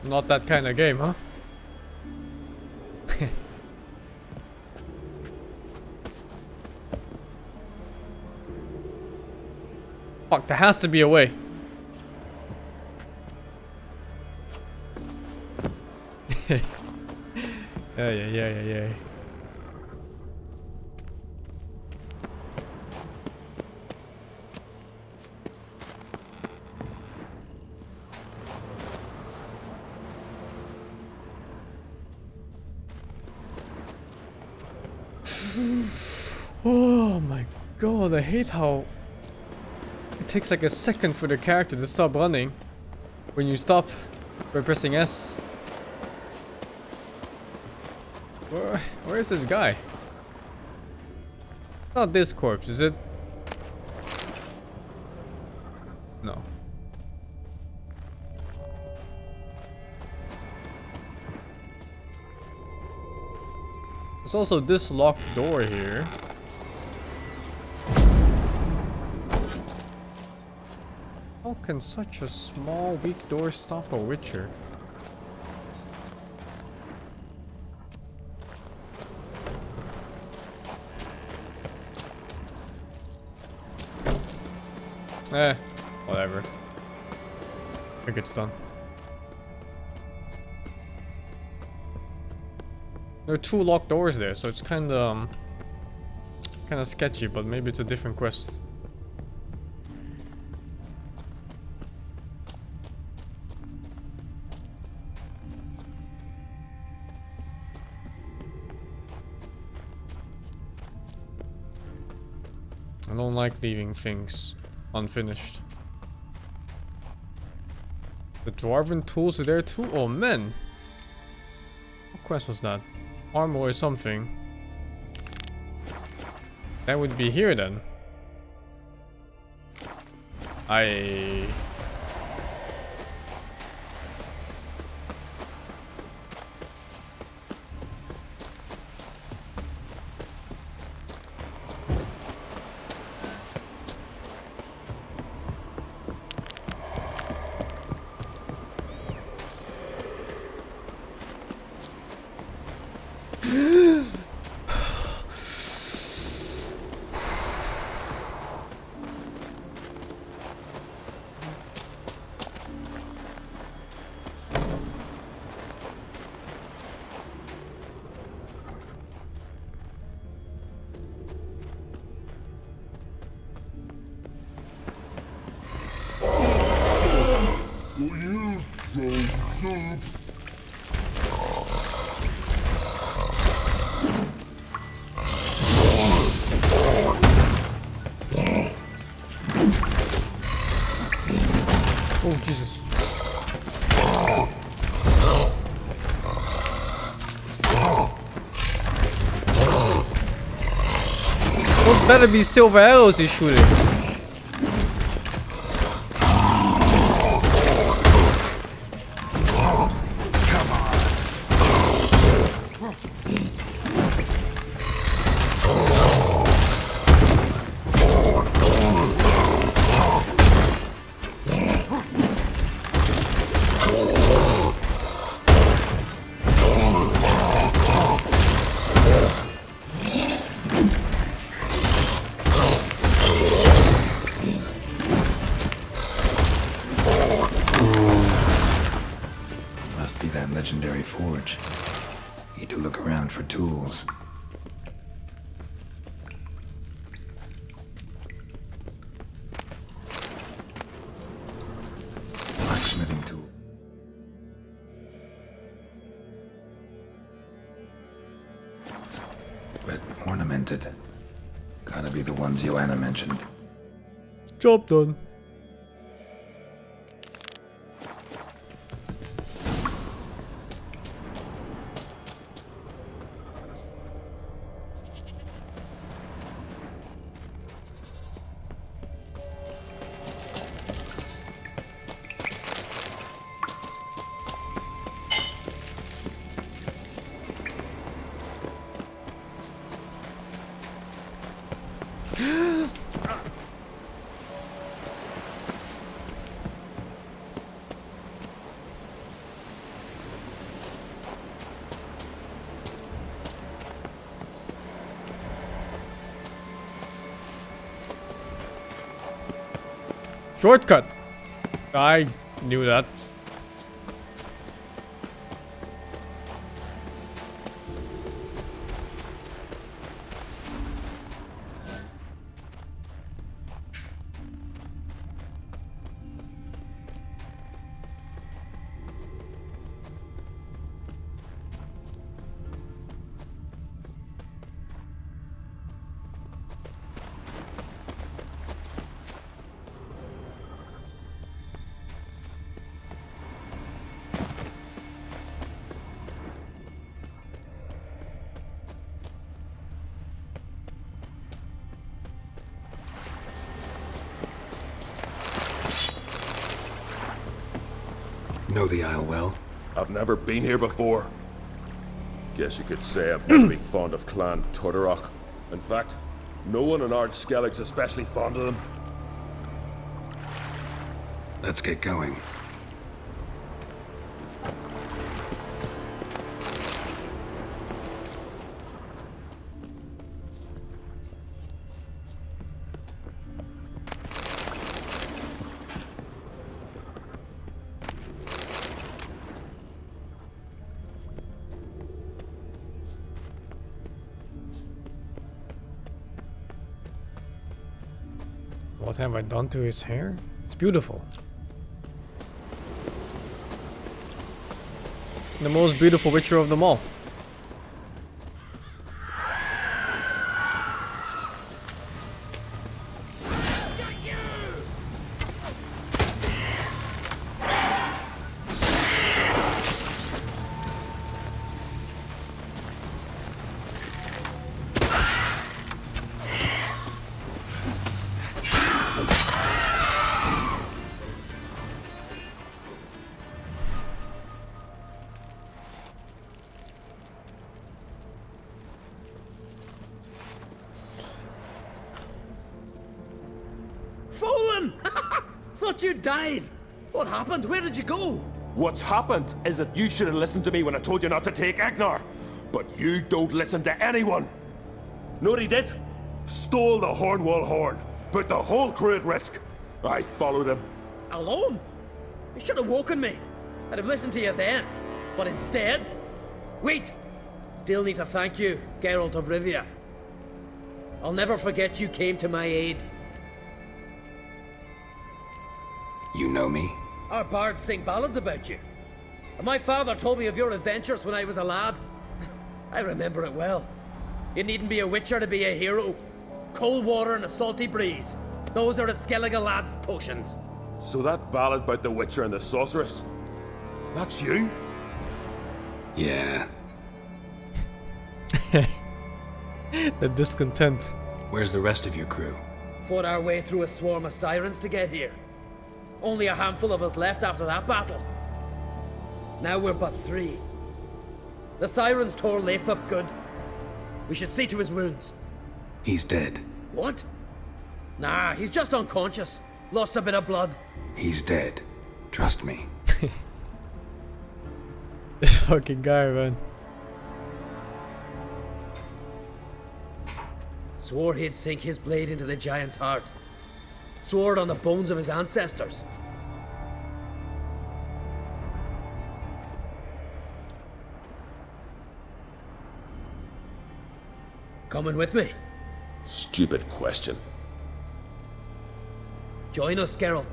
Not that kind of game, huh? Fuck, there has to be a way. Yeah. Oh my god, I hate how it takes like a second for the character to stop running when you stop by pressing S. Where is this guy? Not this corpse, is it? No. There's also this locked door here. How can such a small, weak door stop a witcher? Whatever. I think it's done. There are 2 locked doors there, so it's kinda sketchy, but maybe it's a different quest. I don't like leaving things unfinished. The dwarven tools are there too? Oh man! What quest was that? Armor or something. That would be here then. Oh, Jesus. Those better be silver arrows he's shooting. Legendary forge. Need to look around for tools. Blacksmithing tool. But ornamented. Gotta be the ones Joanna mentioned. Job done. Shortcut! I knew that. Know the Isle well? I've never been here before. Guess you could say I've never been fond of Clan Tudorok. In fact, no one in Ard Skellig's especially fond of them. Let's get going. What have I done to his hair? It's beautiful. The most beautiful witcher of them all. Fallen! Thought you died! What happened? Where did you go? What's happened is that you should have listened to me when I told you not to take Agnar. But you don't listen to anyone. Know what he did? Stole the Hornwall horn. Put the whole crew at risk. I followed him. Alone? You should have woken me. I'd have listened to you then. But instead... Wait! Still need to thank you, Geralt of Rivia. I'll never forget you came to my aid. You know me? Our bards sing ballads about you. And my father told me of your adventures when I was a lad. I remember it well. You needn't be a witcher to be a hero. Cold water and a salty breeze. Those are a Skellige lad's potions. So that ballad about the Witcher and the Sorceress, that's you? Yeah. The discontent. Where's the rest of your crew? Fought our way through a swarm of sirens to get here. Only a handful of us left after that battle. Now we're but 3. The sirens tore Leif up good. We should see to his wounds. He's dead. What? Nah, he's just unconscious. Lost a bit of blood. He's dead. Trust me. This fucking guy, man. Swore he'd sink his blade into the giant's heart. Swore it on the bones of his ancestors. Coming with me? Stupid question. Join us, Geralt.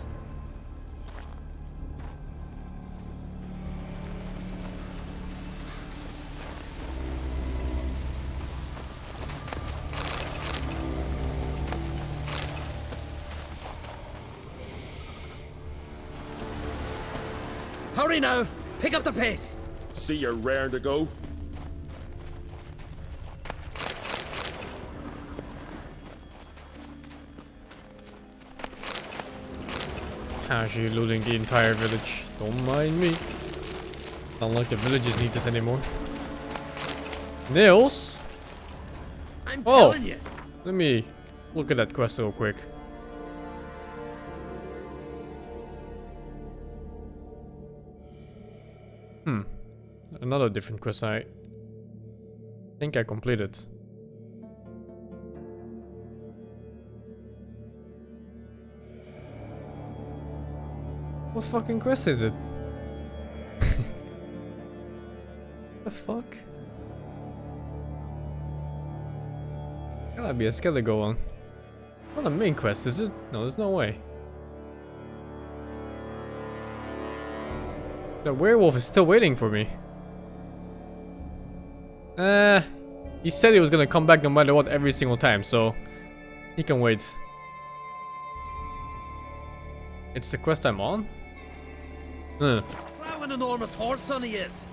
Hurry now! Pick up the pace! See you're raring to go? Casually looting the entire village. Don't mind me. Not like the villagers need this anymore. Nails? I'm Oh. telling you! Let me look at that quest real quick. Another different quest I think I completed. What fucking quest is it? The fuck? Gotta be a Skelligo one. Not a main quest, is it? No, there's no way. The werewolf is still waiting for me. He said he was gonna come back no matter what every single time, so he can wait. It's the quest I'm on? Wow, an enormous horse son he is.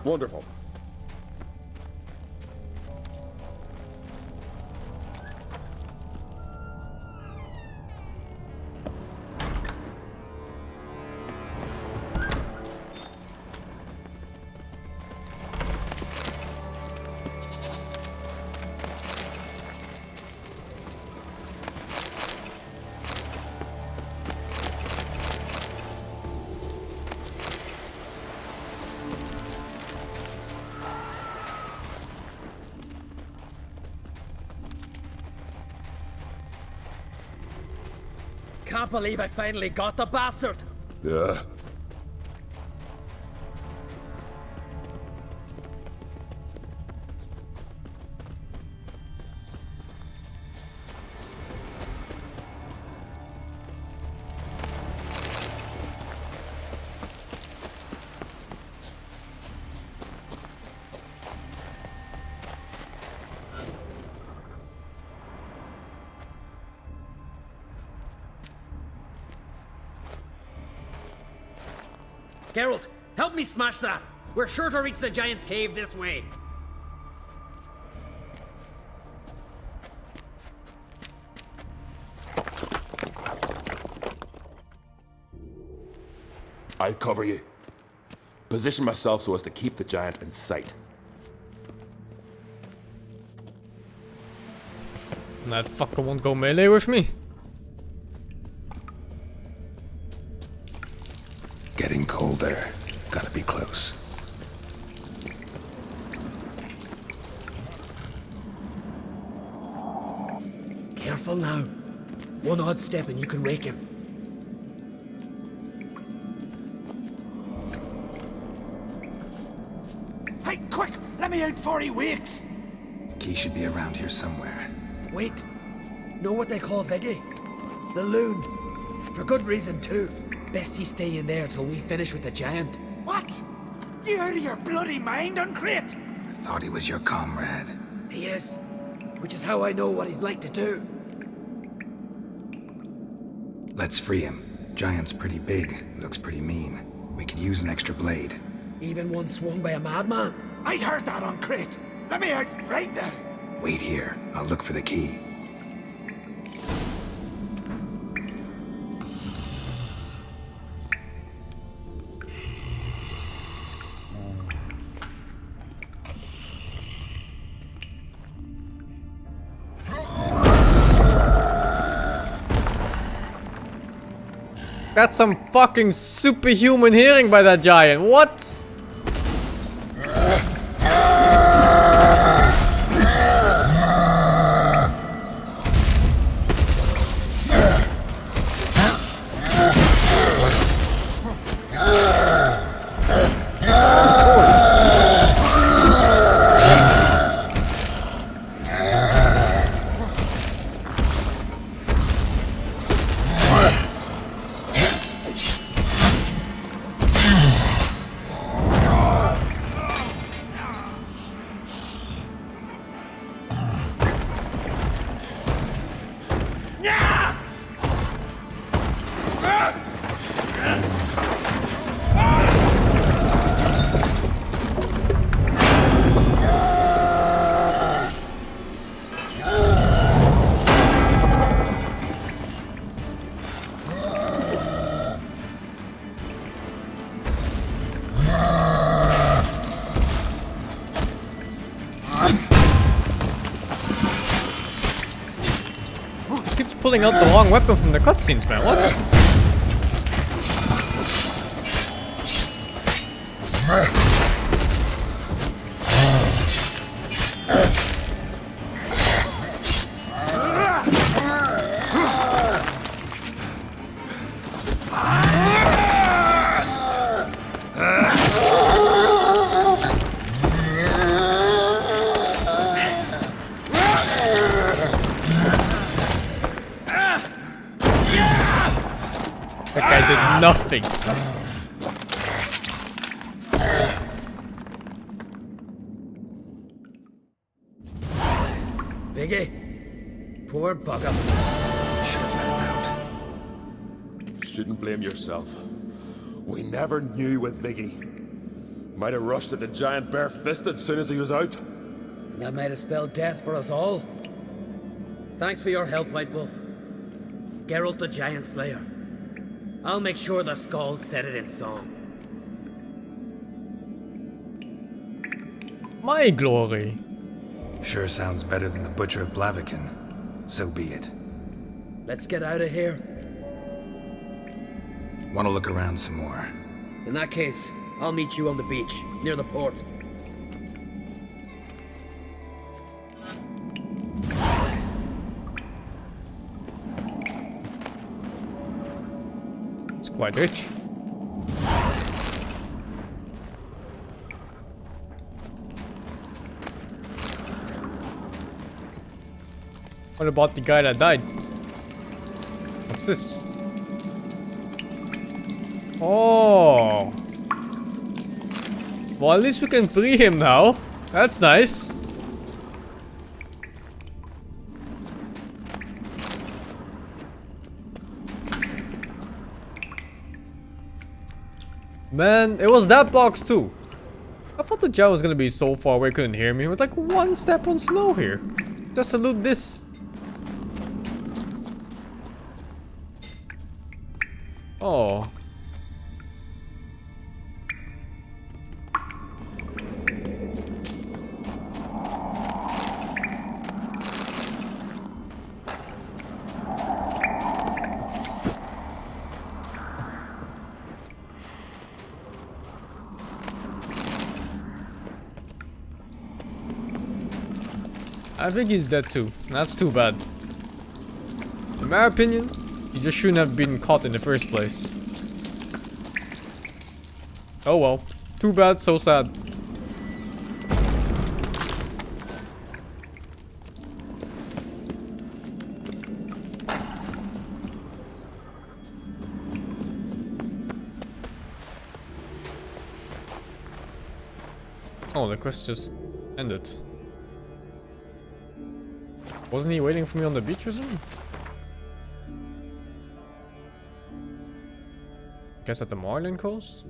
Wonderful. Can't believe I finally got the bastard. Yeah. Geralt, help me smash that. We're sure to reach the giant's cave this way. I'll cover you. Position myself so as to keep the giant in sight. That fucker won't go melee with me. Getting colder. Gotta be close. Careful now. One odd step and you can wake him. Hey, quick! Let me out before he wakes! Key should be around here somewhere. Wait. Know what they call Veggie? The loon. For good reason too. Best he stay in there till we finish with the giant. What? You out of your bloody mind, Uncrate? I thought he was your comrade. He is. Which is how I know what he's like to do. Let's free him. Giant's pretty big. Looks pretty mean. We could use an extra blade. Even one swung by a madman. I heard that, Uncrate. Let me out right now. Wait here. I'll look for the key. That's some fucking superhuman hearing by that giant. What? Keeps pulling out the wrong weapon from the cutscenes, man. What? did nothing. Viggy, poor bugger. Should have let him out. Shouldn't blame yourself. We never knew with Viggy. Might have rushed at the giant bare-fisted as soon as he was out. And that might have spelled death for us all. Thanks for your help, White Wolf. Geralt the Giant Slayer. I'll make sure the Skald said it in song. My glory. Sure sounds better than the Butcher of Blaviken. So be it. Let's get out of here. Want to look around some more? In that case, I'll meet you on the beach, near the port. It's quite rich. What about the guy that died? What's this? Oh. Well, at least we can free him now. That's nice. Man, it was that box too. I thought the giant was gonna be so far away, couldn't hear me. It was like one step on snow here. Just to loot this. Oh. I think he's dead too. That's too bad. In my opinion, he just shouldn't have been caught in the first place. Oh well. Too bad, so sad. Oh, the quest just ended. Wasn't he waiting for me on the beach or something? Guess at the Marlin coast?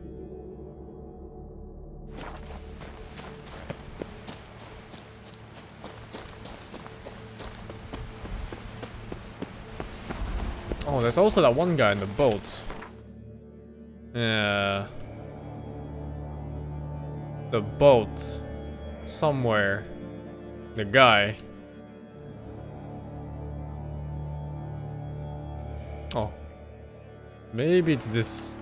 Oh, there's also that one guy in the boat. Yeah. The boat. Somewhere. The guy. Oh. Maybe it's this.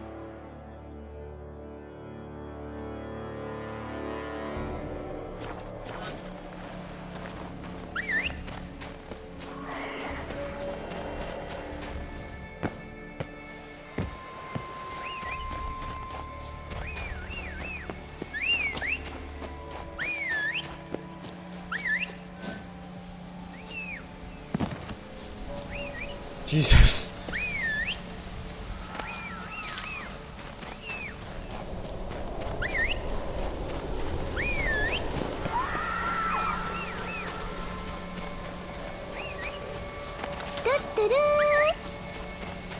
Jesus.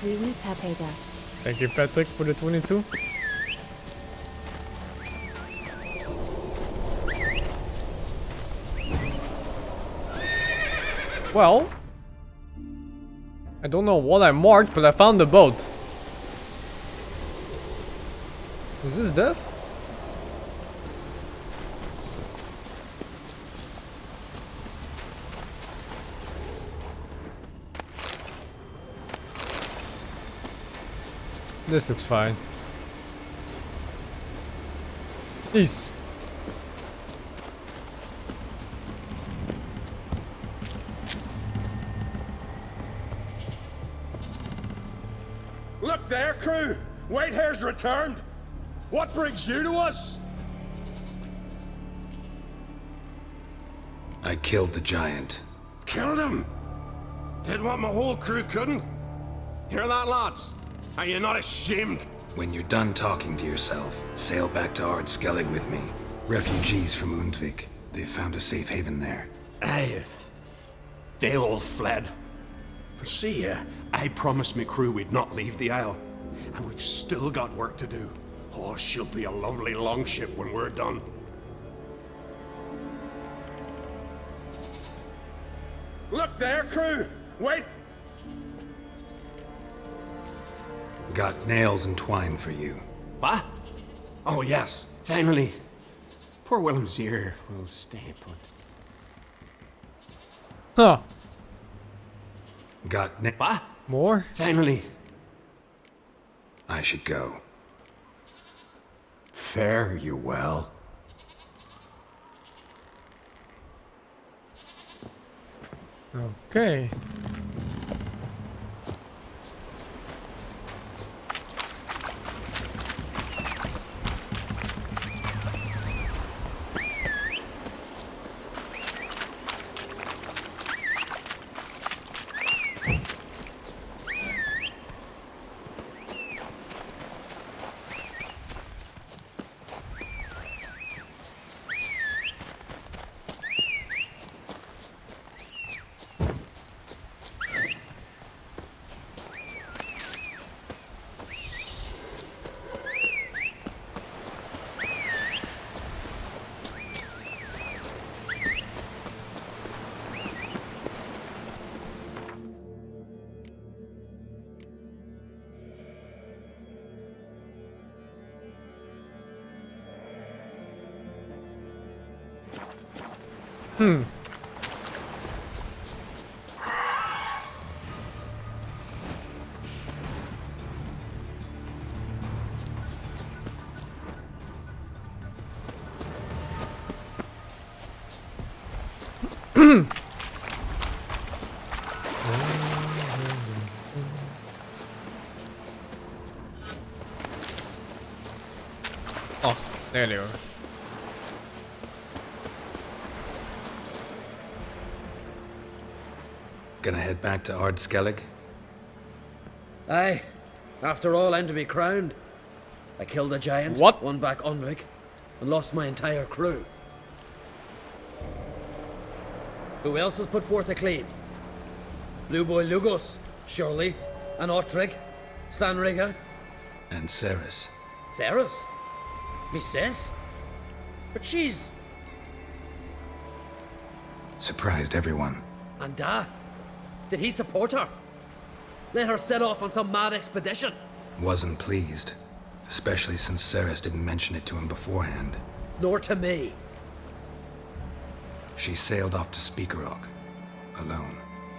Really, Papega. Thank you, Patrick, for the 22. Well, I don't know what I marked, but I found the boat. Is this death? This looks fine. Please. Look there, crew! Whitehair's returned! What brings you to us? I killed the giant. Killed him! Did what my whole crew couldn't? Hear that, lads? Are you not ashamed? When you're done talking to yourself, sail back to Ardskellig with me. Refugees from Undvik. They've found a safe haven there. Aye. They all fled. But see, I promised me crew we'd not leave the Isle. And we've still got work to do. Oh, she'll be a lovely longship when we're done. Look there, crew! Wait! Got nails and twine for you. What? Oh, yes. Finally. Poor Willem's ear will stay put. Huh. Got What? More? Finally. I should go. Fare you well. Okay. Oh, there they are. Gonna head back to Ardskellig? Aye. After all, I'm to be crowned. I killed a giant, What? won back Unvik, and lost my entire crew. Who else has put forth a claim? Blue Boy Lugos, surely, and Ottrig, Svanriga, And Ceres. Ceres. Me sis? But she's... Surprised everyone. And did he support her? Let her set off on some mad expedition? Wasn't pleased. Especially since Ceres didn't mention it to him beforehand. Nor to me. She sailed off to Speakerog. Alone.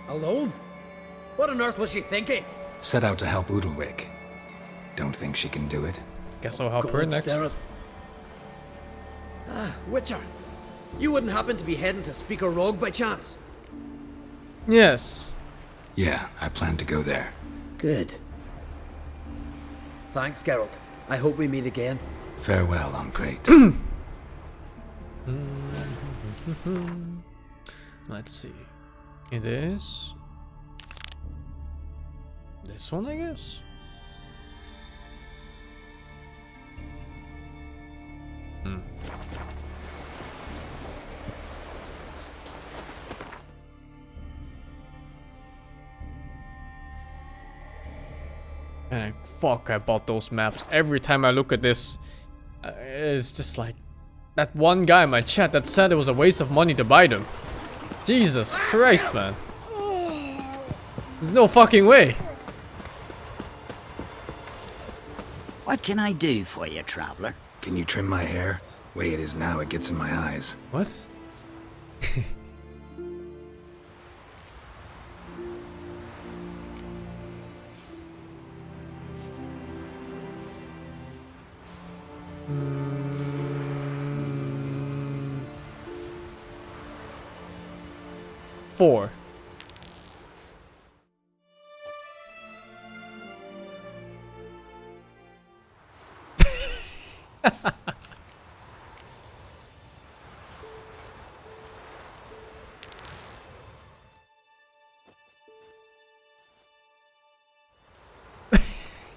Alone? What on earth was she thinking? Set out to help Udalwick. Don't think she can do it? Guess I'll help her God, next. Ceres. Witcher, you wouldn't happen to be heading to Speaker Rogue by chance? Yes. Yeah, I plan to go there. Good. Thanks, Geralt. I hope we meet again. Farewell, I'm great. Let's see. It is this one, I guess. And fuck, I bought those maps. Every time I look at this, it's just like that one guy in my chat that said it was a waste of money to buy them. Jesus Christ, man. There's no fucking way. What can I do for you, traveler? Can you trim my hair? Way it is now, it gets in my eyes. What? Four.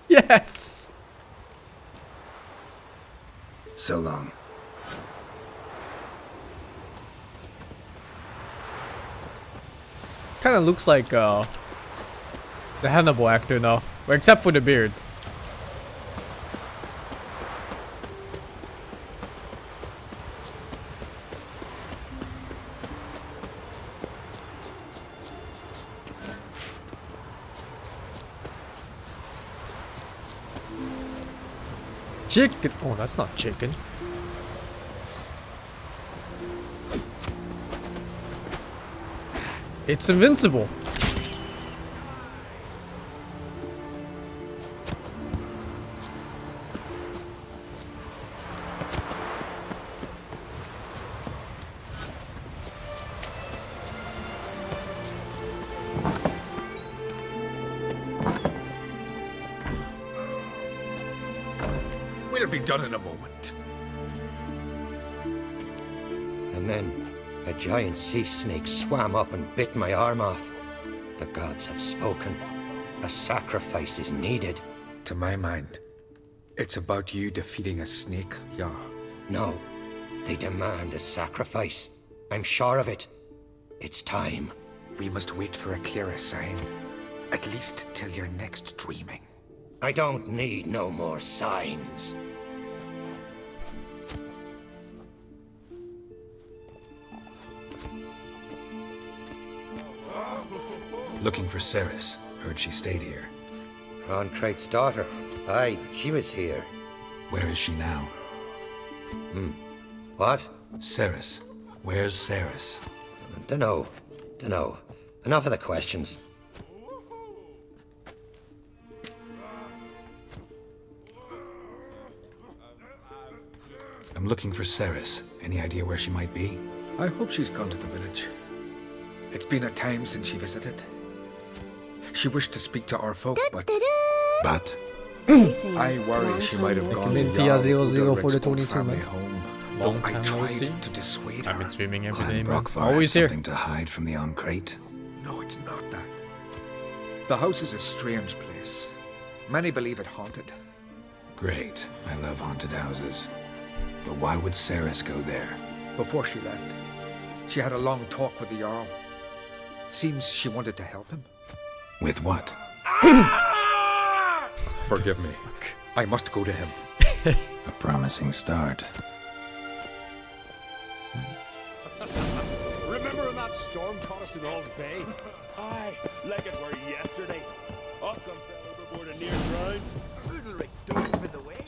Yeah, Yes! So long. Kind of looks like the Hannibal actor now, except for the beard. Chicken. Oh, that's not chicken. It's invincible. We'll be done in a moment. And then a giant sea snake swam up and bit my arm off. The gods have spoken. A sacrifice is needed. To my mind, it's about you defeating a snake, yeah. No, they demand a sacrifice. I'm sure of it. It's time. We must wait for a clearer sign. At least till your next dreaming. I don't need no more signs. Looking for Ceres. Heard she stayed here. Ron-Krate's daughter. Aye, she was here. Where is she now? What? Ceres. Where's Ceres? Dunno. Enough of the questions. I'm looking for Ceres. Any idea where she might be? I hope she's gone to the village. It's been a time since she visited. She wished to speak to our folk, but But I worry she might have gone to Mintia Jarl 00 for the Ulrich's 22, family man. home. Long Though I time no see. tried to dissuade I've her. been streaming every Clan day, man. Brockvar Always has here. something to hide from the Uncrate. No, it's not that. The house is a strange place. Many believe it haunted. Great. I love haunted houses. But why would Ceres go there? Before she left, she had a long talk with the Jarl. Seems she wanted to help him. With what? Forgive me. I must go to him. A promising start. Remember when that storm caught us in Ald's Bay? Aye, like it were yesterday. Up come fell overboard and near drowned. Udalric dove in the way.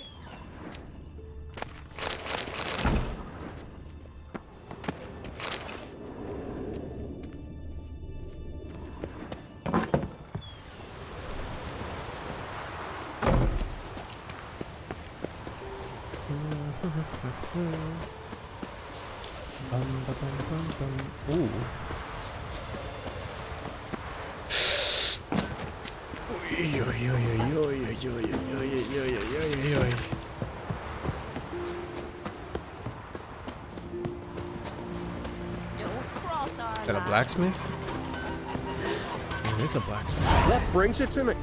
Ooh. Is that a blacksmith? It is a blacksmith. What brings you to me?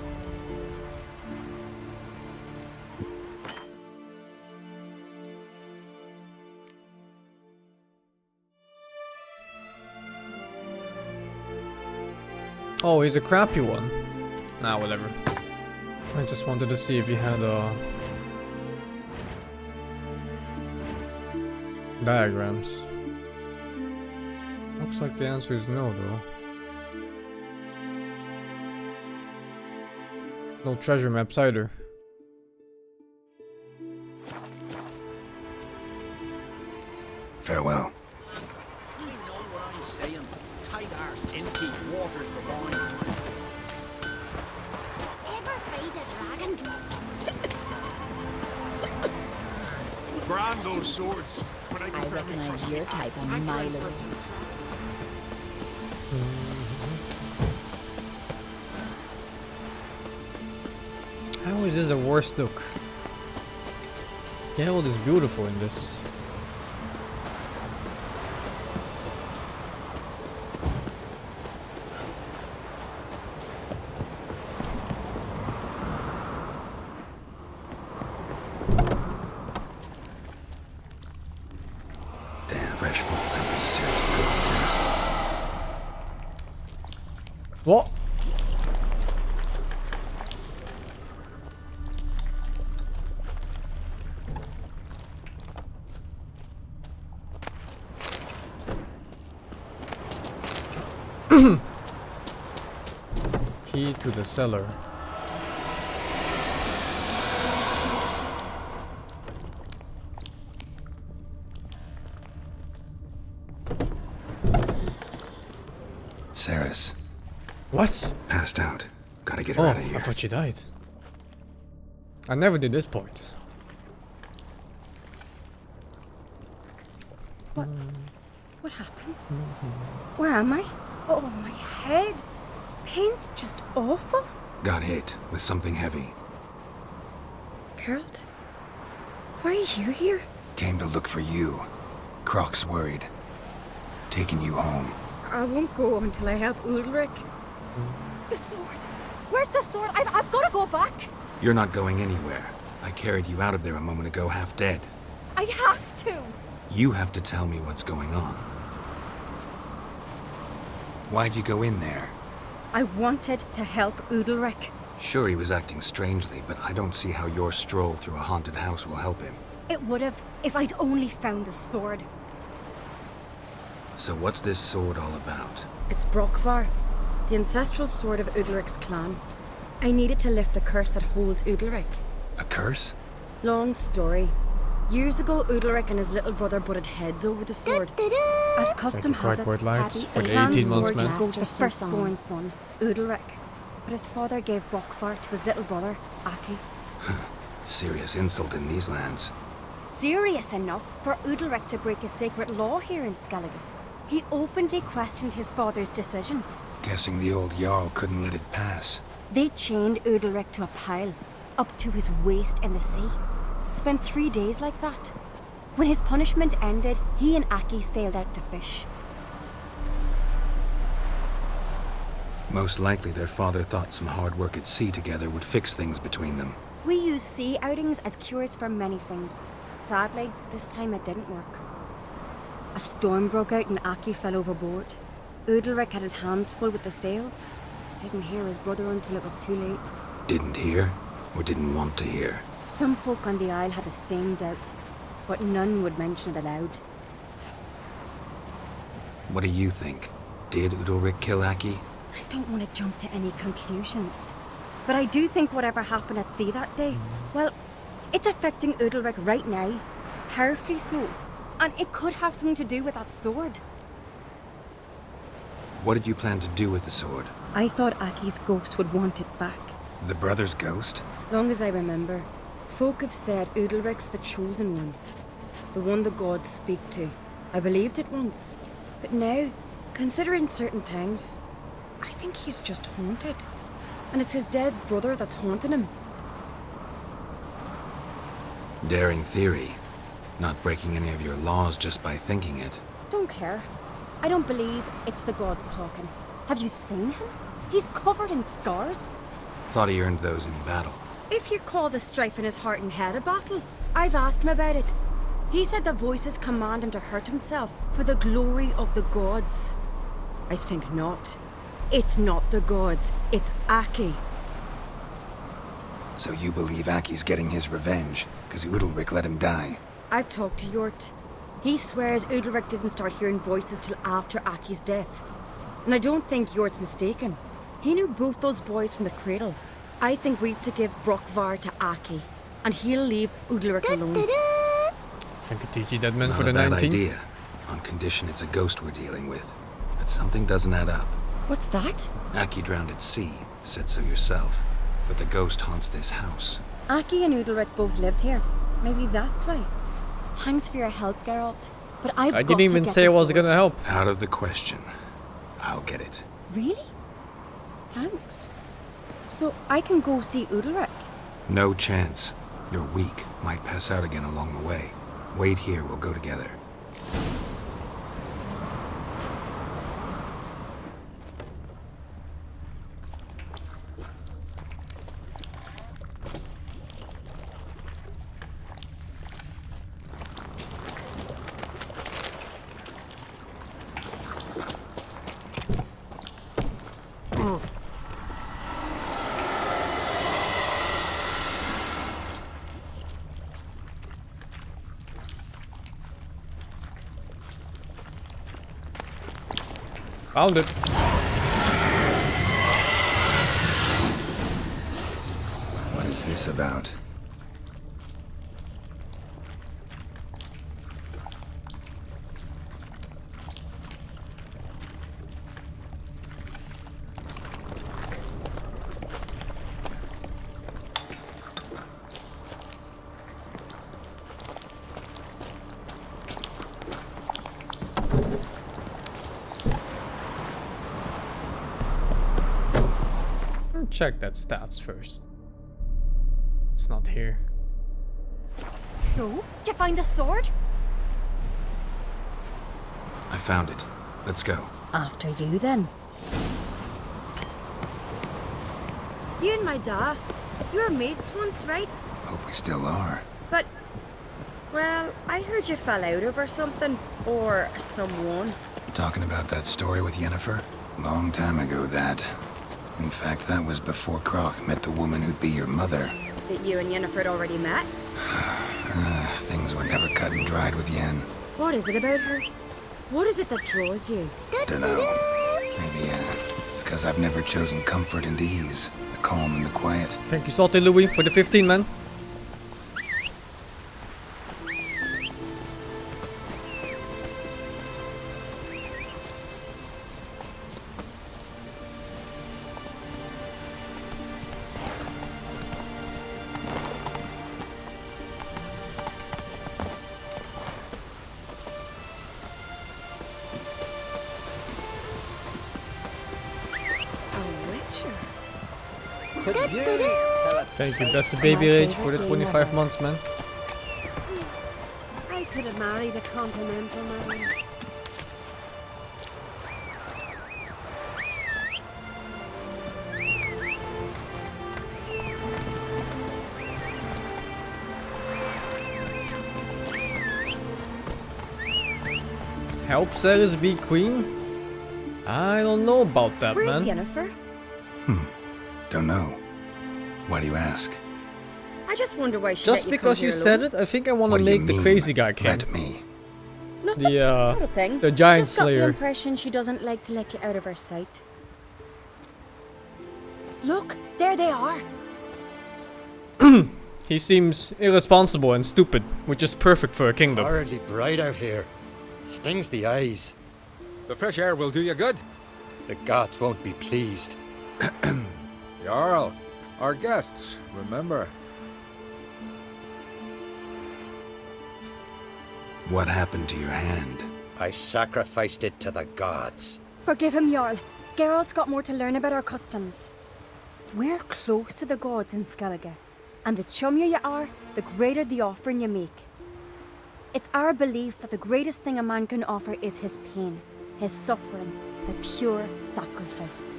Oh, he's a crappy one. Nah, whatever. I just wanted to see if he had diagrams. Looks like the answer is no, though. No treasure maps either. Farewell. You know what I'm saying? Tight arse, empty, waters the vine. Ever feed a dragon? Brand those swords. When I I recognize your type a mile away. How is this the worst look? Geralt is beautiful in this. Damn, fresh fools and this is seriously good assassins. What? Key to the cellar. Saris, What? passed out. Gotta get her Oh, out of I here. thought she died. I never did this point. What happened? Where am I? Oh, my head. Pain's just awful. Got hit with something heavy. Geralt, why are you here? Came to look for you. Croc's worried. Taking you home. I won't go until I help Ulrich. The sword. Where's the sword? I've got to go back. You're not going anywhere. I carried you out of there a moment ago, half dead. I have to. You have to tell me what's going on. Why'd you go in there? I wanted to help Ulrich. Sure, he was acting strangely, but I don't see how your stroll through a haunted house will help him. It would have if I'd only found the sword. So what's this sword all about? It's Brockvar, the ancestral sword of Ulrich's clan. I needed to lift the curse that holds Ulrich. A curse? Long story. Years ago, Ulrich and his little brother butted heads over the sword. As custom Like the has it, white lights the for the clan's 18 months sword man. would go to the firstborn son, Ulrich. But his father gave Brockvar to his little brother, Aki. Serious insult in these lands. Serious enough for Ulrich to break a sacred law here in Skellige. He openly questioned his father's decision. Guessing the old Jarl couldn't let it pass. They chained Ulrich to a pile, up to his waist in the sea. Spent 3 days like that. When his punishment ended, he and Aki sailed out to fish. Most likely their father thought some hard work at sea together would fix things between them. We use sea outings as cures for many things. Sadly, this time it didn't work. A storm broke out and Aki fell overboard. Ulrich had his hands full with the sails. Didn't hear his brother until it was too late. Didn't hear, or didn't want to hear. Some folk on the Isle had the same doubt, but none would mention it aloud. What do you think? Did Udalric kill Aki? I don't want to jump to any conclusions, but I do think whatever happened at sea that day, well, it's affecting Udalric right now, powerfully so, and it could have something to do with that sword. What did you plan to do with the sword? I thought Aki's ghost would want it back. The brother's ghost? Long as I remember, folk have said Udalric's the chosen one, the one the gods speak to. I believed it once, but now, considering certain things, I think he's just haunted. And it's his dead brother that's haunting him. Daring theory. Not breaking any of your laws just by thinking it. Don't care. I don't believe it's the gods talking. Have you seen him? He's covered in scars. Thought he earned those in battle. If you call the strife in his heart and head a battle, I've asked him about it. He said the voices command him to hurt himself for the glory of the gods. I think not. It's not the gods, it's Aki. So you believe Aki's getting his revenge, because Udalric let him die? I've talked to Yort. He swears Udalric didn't start hearing voices till after Aki's death. And I don't think Yort's mistaken. He knew both those boys from the cradle. I think we've to give Brockvar to Aki, and he'll leave Udalric alone. I think a TG Deadman Not for the a bad 19. idea. On condition it's a ghost we're dealing with. But something doesn't add up. What's that? Aki drowned at sea, said so yourself. But the ghost haunts this house. Aki and Udalric both lived here. Maybe that's why. Thanks for your help, Geralt. But I've I got didn't even to get say I the was sword. gonna help. Out of the question. I'll get it. Really? Thanks. So I can go see Udalric? No chance. You're weak. Might pass out again along the way. Wait here, we'll go together. Found it. What is this about? Check that stats first. It's not here. So, did you find the sword? I found it. Let's go. After you, then. You and my dad, you were mates once, right? Hope we still are. But, well, I heard you fell out over something. Or someone. Talking about that story with Yennefer? Long time ago, that. In fact, that was before Croc met the woman who'd be your mother. That you and Yennefer had already met? Things were never cut and dried with Yen. What is it about her? What is it that draws you? Dunno. Maybe, it's because I've never chosen comfort and ease. The calm and the quiet. Thank you, Salty Louis, for the 15, man. Could you tell a Thank you, that's the baby age for the 25 months, man. I could have married a continental man. Help Ceres be queen? I don't know about that, Where's man. Yennefer? Don't know. Why do you ask? I just wonder why she Just let because you come here said alone. it, I think I want What to do you make the mean, crazy guy king. let me? Nothing. The, Not a thing. the giant Just got the slayer. impression she doesn't like to let you out of her sight. Look, there they are. He seems irresponsible and stupid, which is perfect for a kingdom. Horribly bright out here. Stings the eyes. The fresh air will do you good. The gods won't be pleased. Jarl, our guests, remember. What happened to your hand? I sacrificed it to the gods. Forgive him, Jarl. Geralt's got more to learn about our customs. We're close to the gods in Skellige, and the chummier you are, the greater the offering you make. It's our belief that the greatest thing a man can offer is his pain, his suffering, the pure sacrifice.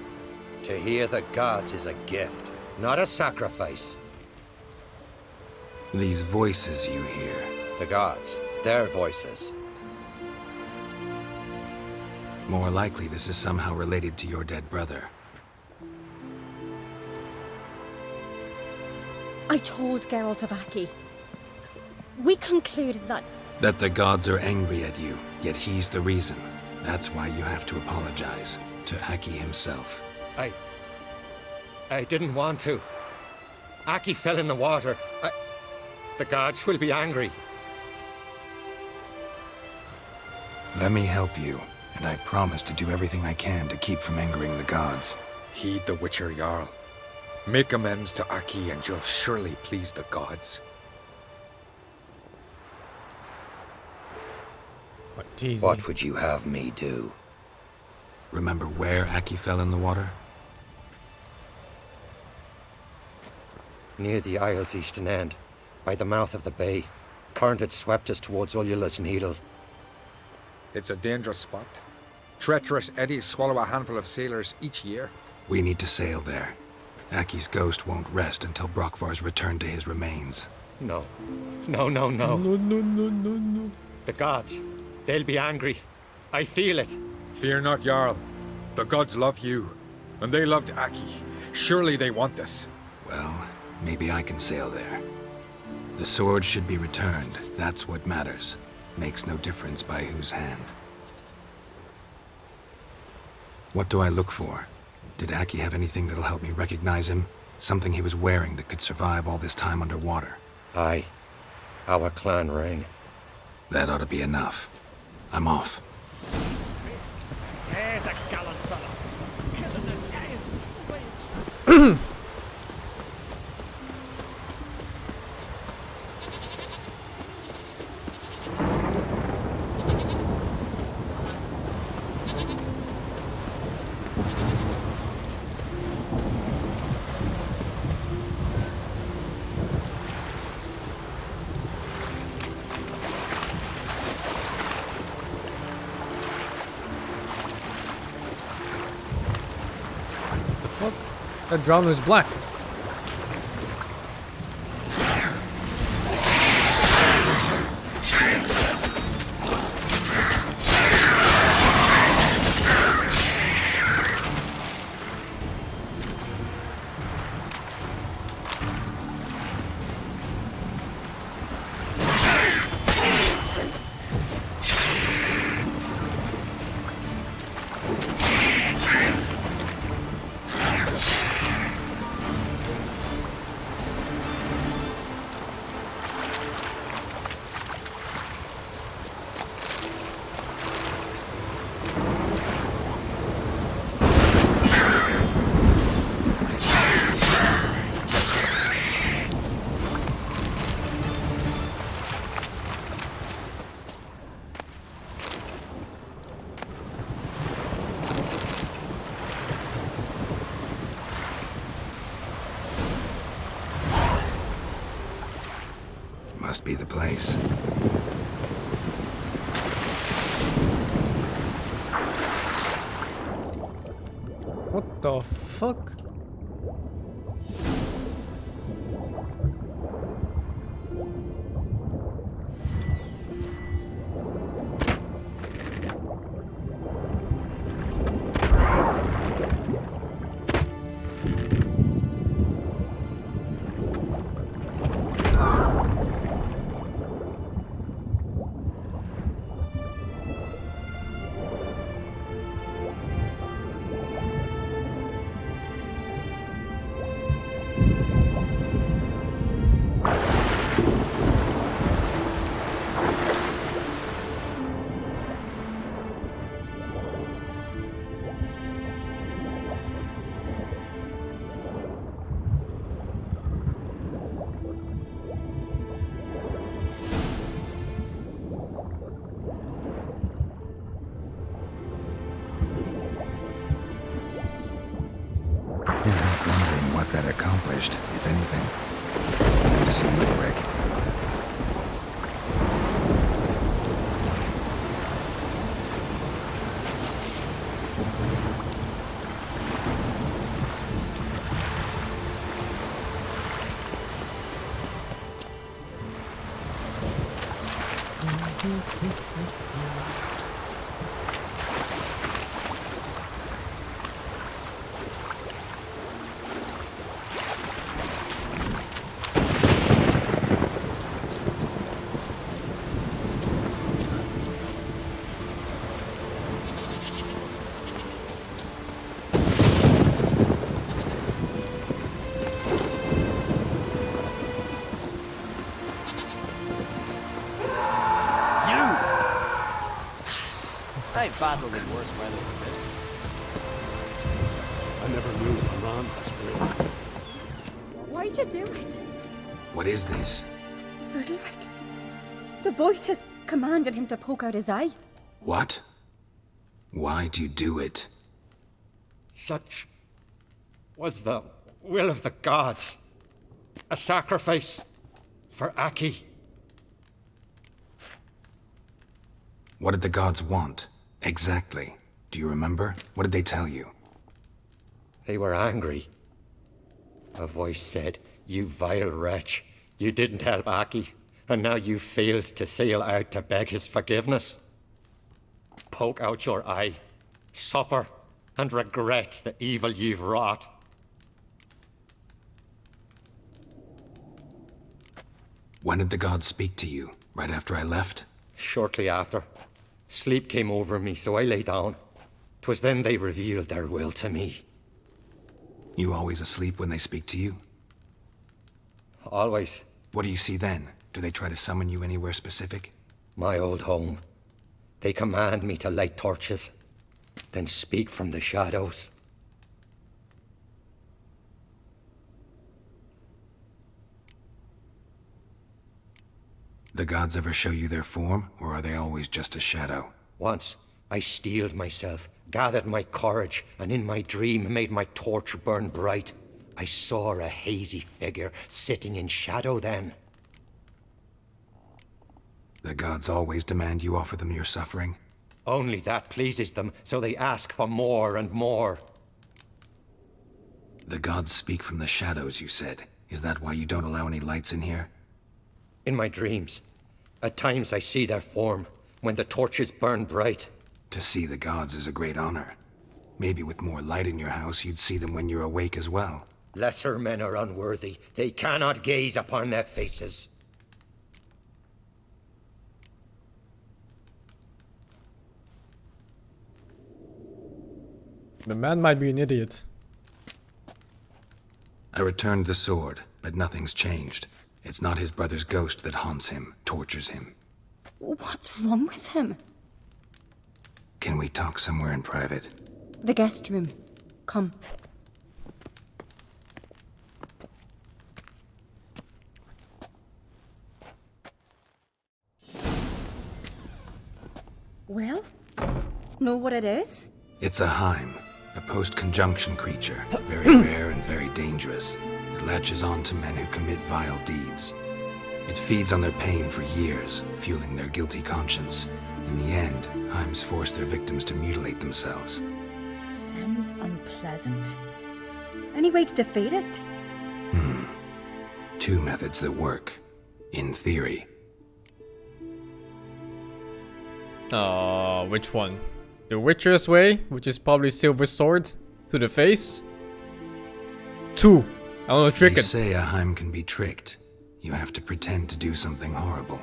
To hear the gods is a gift, not a sacrifice. These voices you hear. The gods, their voices. More likely this is somehow related to your dead brother. I told Geralt of Aki. We concluded that That the gods are angry at you, yet he's the reason. That's why you have to apologize to Aki himself. I didn't want to. Aki fell in the water. The gods will be angry. Let me help you, and I promise to do everything I can to keep from angering the gods. Heed the Witcher Jarl. Make amends to Aki and you'll surely please the gods. What would you have me do? Remember where Aki fell in the water? Near the Isle's eastern end, by the mouth of the bay. Current had swept us towards Ullula's Needle. It's a dangerous spot. Treacherous eddies swallow a handful of sailors each year. We need to sail there. Aki's ghost won't rest until Brokvar's returned to his remains. No. No. The gods, they'll be angry. I feel it. Fear not, Jarl. The gods love you, and they loved Aki. Surely they want this. Well, maybe I can sail there. The sword should be returned. That's what matters. Makes no difference by whose hand. What do I look for? Did Aki have anything that'll help me recognize him? Something he was wearing that could survive all this time underwater? Aye. Our clan ring. That ought to be enough. I'm off. There's a gallant fella. Fuck? That drown is black. Must be the place. What the fuck? Wondering what that accomplished, if anything. Good to see you, Rick. I've battled in worse weather than this. I never knew it ran this way. Why'd you do it? What is this? Udalric. The voice has commanded him to poke out his eye. What? Why'd you do it? Such was the will of the gods. A sacrifice for Aki. What did the gods want? Exactly. Do you remember? What did they tell you? They were angry. A voice said, "You vile wretch, you didn't help Aki, and now you failed to sail out to beg his forgiveness. Poke out your eye, suffer, and regret the evil you've wrought." When did the gods speak to you? Right after I left? Shortly after. Sleep came over me, so I lay down. 'Twas then they revealed their will to me. You always asleep when they speak to you? Always. What do you see then? Do they try to summon you anywhere specific? My old home. They command me to light torches, then speak from the shadows. The gods ever show you their form, or are they always just a shadow? Once, I steeled myself, gathered my courage, and in my dream made my torch burn bright. I saw a hazy figure sitting in shadow then. The gods always demand you offer them your suffering? Only that pleases them, so they ask for more and more. The gods speak from the shadows, you said. Is that why you don't allow any lights in here? In my dreams, at times I see their form, when the torches burn bright. To see the gods is a great honor. Maybe with more light in your house, you'd see them when you're awake as well. Lesser men are unworthy. They cannot gaze upon their faces. The man might be an idiot. I returned the sword, but nothing's changed. It's not his brother's ghost that haunts him, tortures him. What's wrong with him? Can we talk somewhere in private? The guest room. Come. Well, know what it is? It's a Heim, a post-conjunction creature, very rare and very dangerous. It latches on to men who commit vile deeds. It feeds on their pain for years, fueling their guilty conscience. In the end, Heims force their victims to mutilate themselves. Sounds unpleasant. Any way to defeat it? Two methods that work. In theory. Which one? The Witcher's way, which is probably silver sword to the face. 2. I wanna trick They it. say a Heim can be tricked. You have to pretend to do something horrible.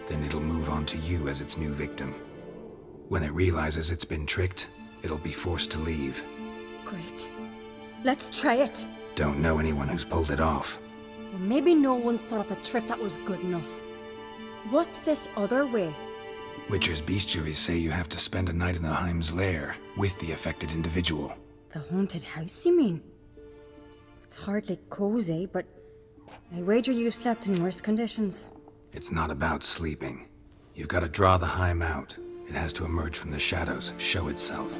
Then it'll move on to you as its new victim. When it realizes it's been tricked, it'll be forced to leave. Great. Let's try it. Don't know anyone who's pulled it off. Well, maybe no one's thought up a trick that was good enough. What's this other way? Witcher's bestiaries say you have to spend a night in the Heim's lair with the affected individual. The haunted house, you mean? It's hardly cozy, but I wager you've slept in worse conditions. It's not about sleeping. You've got to draw the Heim out. It has to emerge from the shadows, show itself.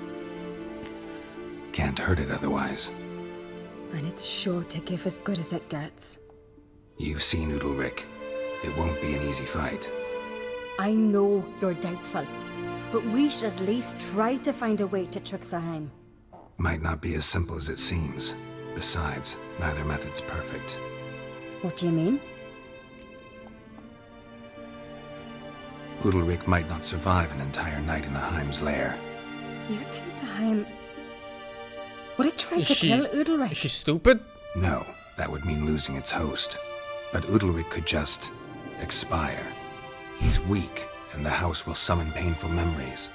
Can't hurt it otherwise. And it's sure to give as good as it gets. You've seen Udalric. It won't be an easy fight. I know you're doubtful, but we should at least try to find a way to trick the Heim. Might not be as simple as it seems. Besides, neither method's perfect. What do you mean? Udalric might not survive an entire night in the Heim's lair. You think the Heim... Would it try Is to she- kill Udalric? Is she stupid? No, that would mean losing its host. But Udalric could just expire. He's weak, and the house will summon painful memories.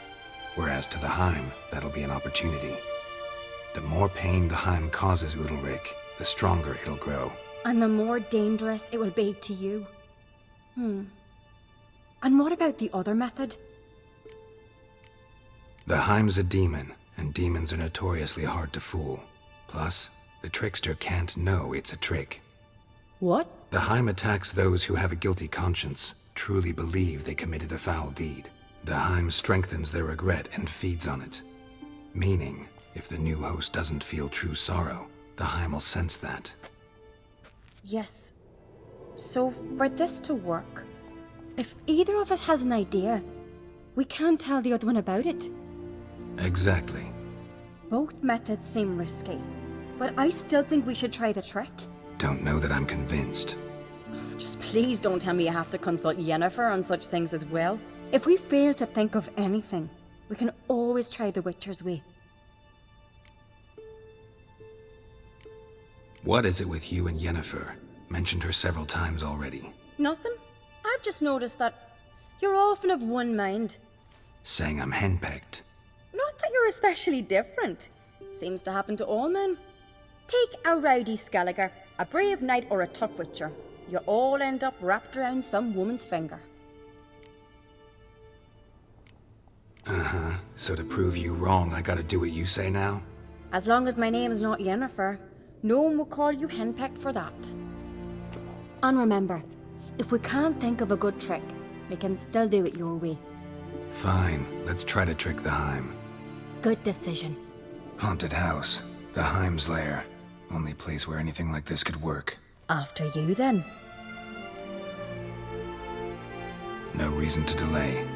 Whereas to the Heim, that'll be an opportunity. The more pain the Heim causes Udalric, the stronger it'll grow. And the more dangerous it will be to you. And what about the other method? The Heim's a demon, and demons are notoriously hard to fool. Plus, the trickster can't know it's a trick. What? The Heim attacks those who have a guilty conscience, truly believe they committed a foul deed. The Heim strengthens their regret and feeds on it. Meaning, if the new host doesn't feel true sorrow, the Heim will sense that. Yes. So for this to work, if either of us has an idea, we can't tell the other one about it. Exactly. Both methods seem risky, but I still think we should try the trick. Don't know that I'm convinced. Just please don't tell me you have to consult Yennefer on such things as well. If we fail to think of anything, we can always try the Witcher's way. What is it with you and Yennefer? Mentioned her several times already. Nothing. I've just noticed that you're often of one mind. Saying I'm henpecked. Not that you're especially different. Seems to happen to all men. Take a rowdy Skelliger, a brave knight or a tough witcher. You all end up wrapped around some woman's finger. Uh-huh. So to prove you wrong, I gotta do what you say now? As long as my name's not Yennefer, no one will call you henpecked for that. And remember, if we can't think of a good trick, we can still do it your way. Fine, let's try to trick the Heim. Good decision. Haunted house. The Heim's lair. Only place where anything like this could work. After you, then. No reason to delay.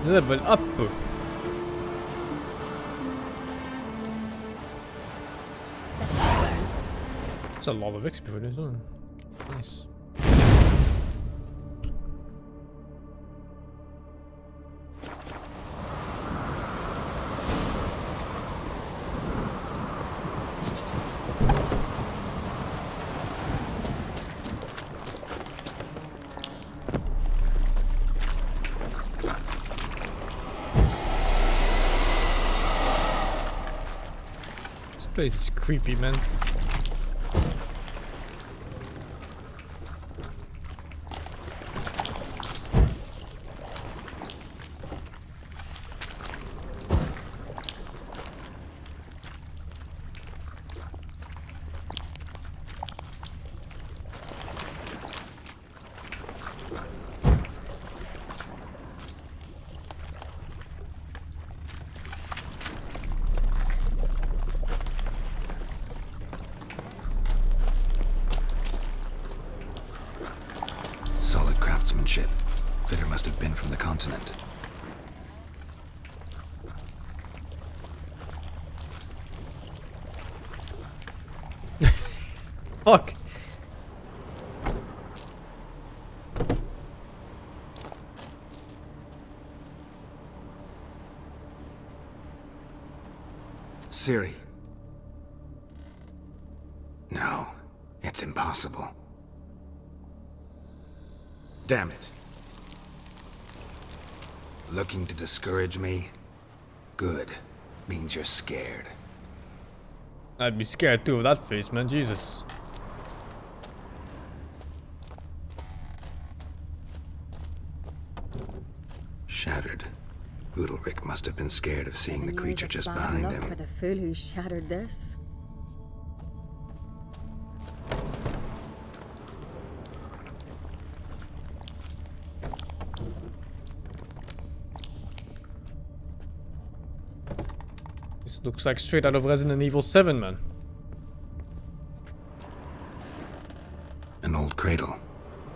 Level up. That's a lot of XP for this one. Nice. This place is creepy, man. Solid craftsmanship. Fitter must have been from the continent. Fuck. Ciri. No, it's impossible. Damn it. Looking to discourage me? Good. Means you're scared. I'd be scared too of that face, man. Jesus. Shattered. Udalric must have been scared of seeing the creature just behind him. For the fool who shattered this. This looks like straight out of Resident Evil 7, man. An old cradle.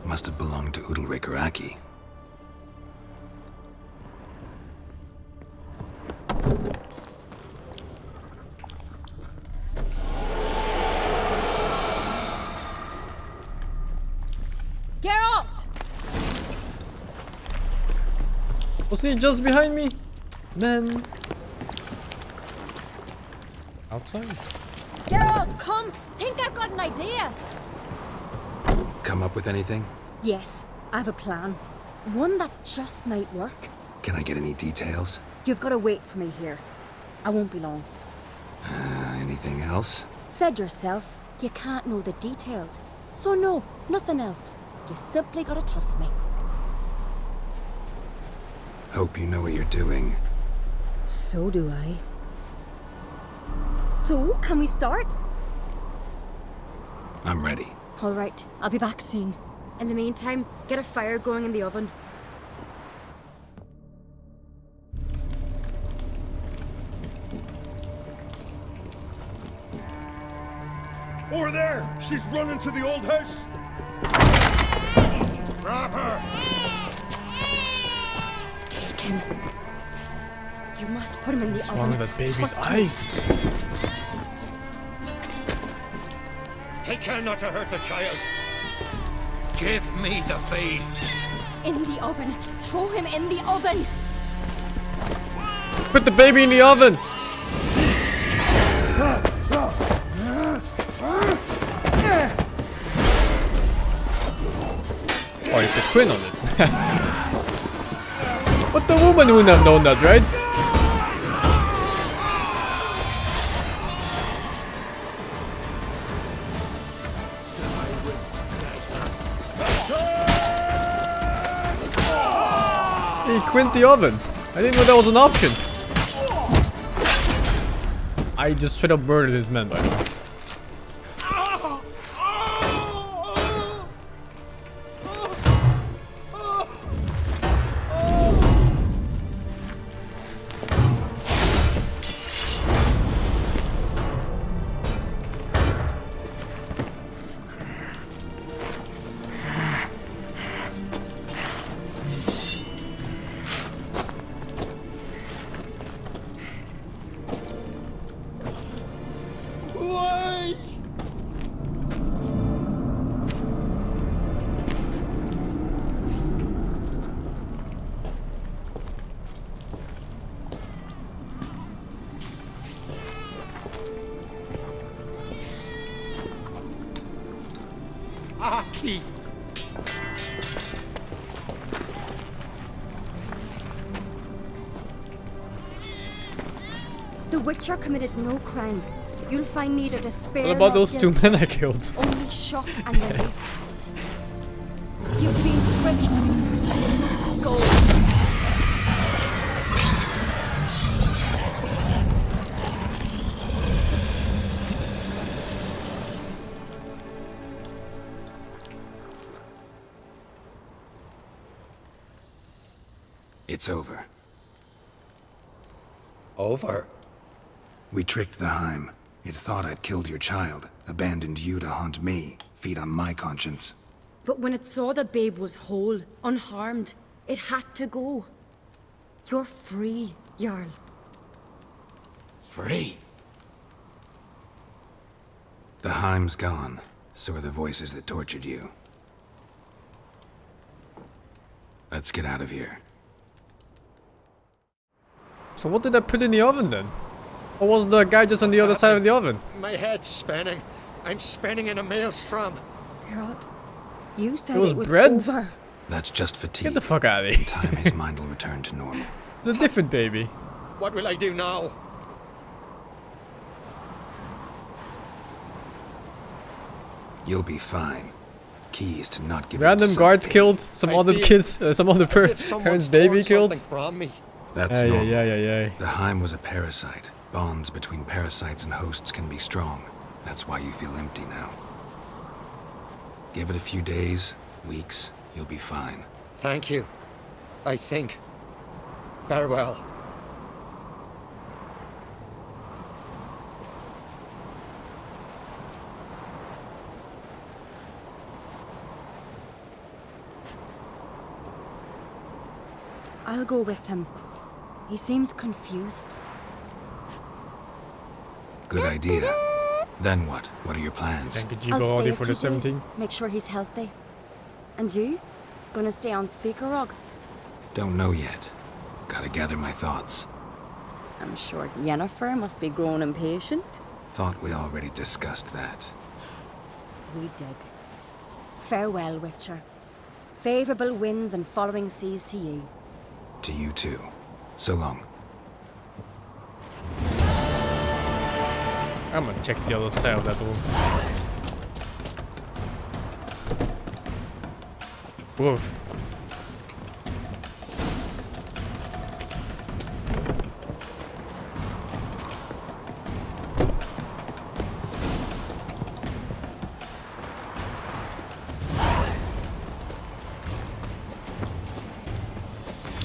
Must have belonged to Udalric or Aki. Geralt! Was he just behind me? Man. Outside? Geralt, come! Think I've got an idea! Come up with anything? Yes, I have a plan. One that just might work. Can I get any details? You've got to wait for me here. I won't be long. Anything else? Said yourself, you can't know the details. So no, nothing else. You simply gotta trust me. Hope you know what you're doing. So do I. So, can we start? I'm ready. All right, I'll be back soon. In the meantime, get a fire going in the oven. Over there! She's running to the old house! Grab her! Taken. You must put him in the What's oven. wrong with that baby's Trust me. eyes? Take care not to hurt the child. Give me the babe. In the oven. Throw him in the oven. Put the baby in the oven! Oh, you put Quinn on it. But the woman wouldn't have known that, right? He quint the oven. I didn't know that was an option. I just straight up murdered his men, by the way. Aki! The Witcher committed no crime. You'll find neither despair What about nor those two guilt, men I killed? only shock and relief. You've been tricked. You must go. It's over. Over? We tricked the Heim. It thought I'd killed your child, abandoned you to haunt me, feed on my conscience. But when it saw the babe was whole, unharmed, it had to go. You're free, Jarl. Free? The Heim's gone, so are the voices that tortured you. Let's get out of here. So what did I put in the oven then? Or was the guy just on the other side of the oven? My head's spinning. I'm spinning in a maelstrom. Geralt, you said It was it was breads? over. That's just fatigue. Get the fuck out of In here. time, his mind will return to normal. The different baby. What will I do now? You'll be fine. Key is to not give in to Random guards self-pity. killed, some I other feel kids, some other As if someone's parents' baby torn killed. something from me. That's Yeah, normal. yeah. The Heim was a parasite. Bonds between parasites and hosts can be strong. That's why you feel empty now. Give it a few days, weeks, you'll be fine. Thank you. I think. Farewell. I'll go with him. He seems confused. Good idea. Then what? What are your plans? Thank you, I'll Jibo, stay already a for few the days, 17. make sure he's healthy. And you? Gonna stay on Speaker Rog? Don't know yet. Gotta gather my thoughts. I'm sure Yennefer must be grown impatient. Thought we already discussed that. We did. Farewell, Witcher. Favourable winds and following seas to you. To you too. So long. I'm gonna check the other side of that wall. Woof.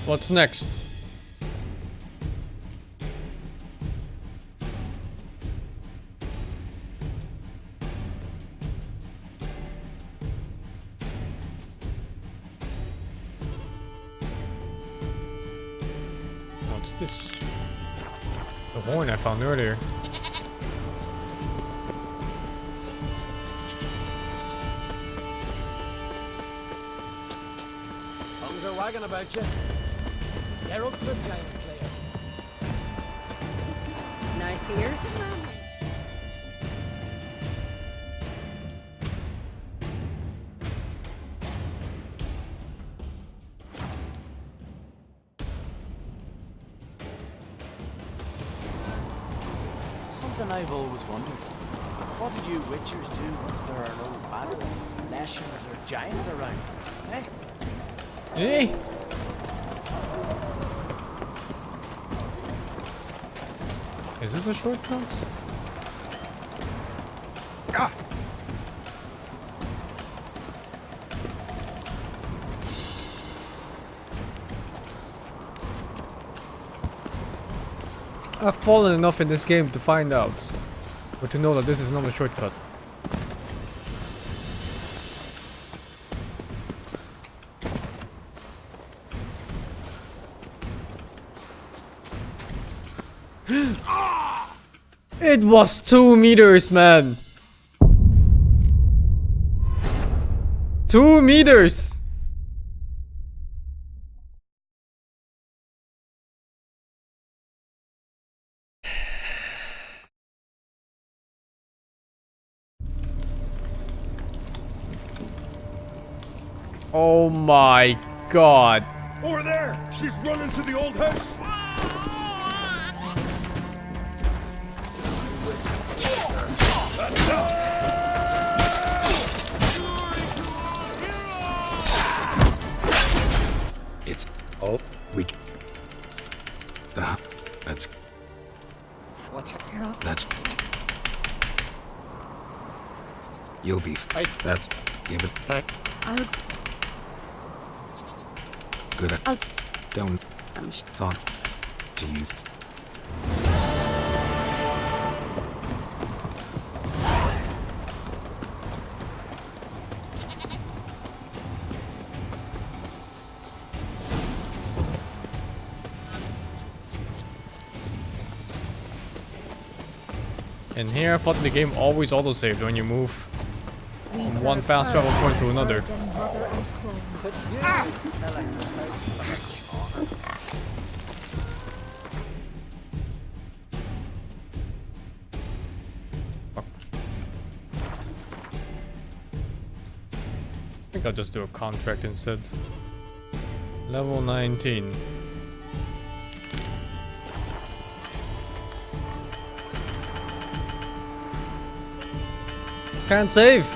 What's next? What's this? The horn I found earlier. Tongues are wagging about you. Geralt the Giant Slayer. Now here's a man. I've always wondered. What do you witchers do once there are no basilisks, leshens, or giants around? Eh? Hey! Is this a shortcut? Ah! I've fallen enough in this game to find out, or to know that this is not a shortcut. It was 2 meters, man. 2 meters. Oh my god. Over there! She's running to the old house! It's... Oh, we... That's... What's up? That's... You'll be... That's... Give it... I'll... Good. I'll... Don't... I'm Thought... To you... And here I thought the game always autosaved when you move from one fast travel point to another. Fuck. I think I'll just do a contract instead. Level 19. Can't save.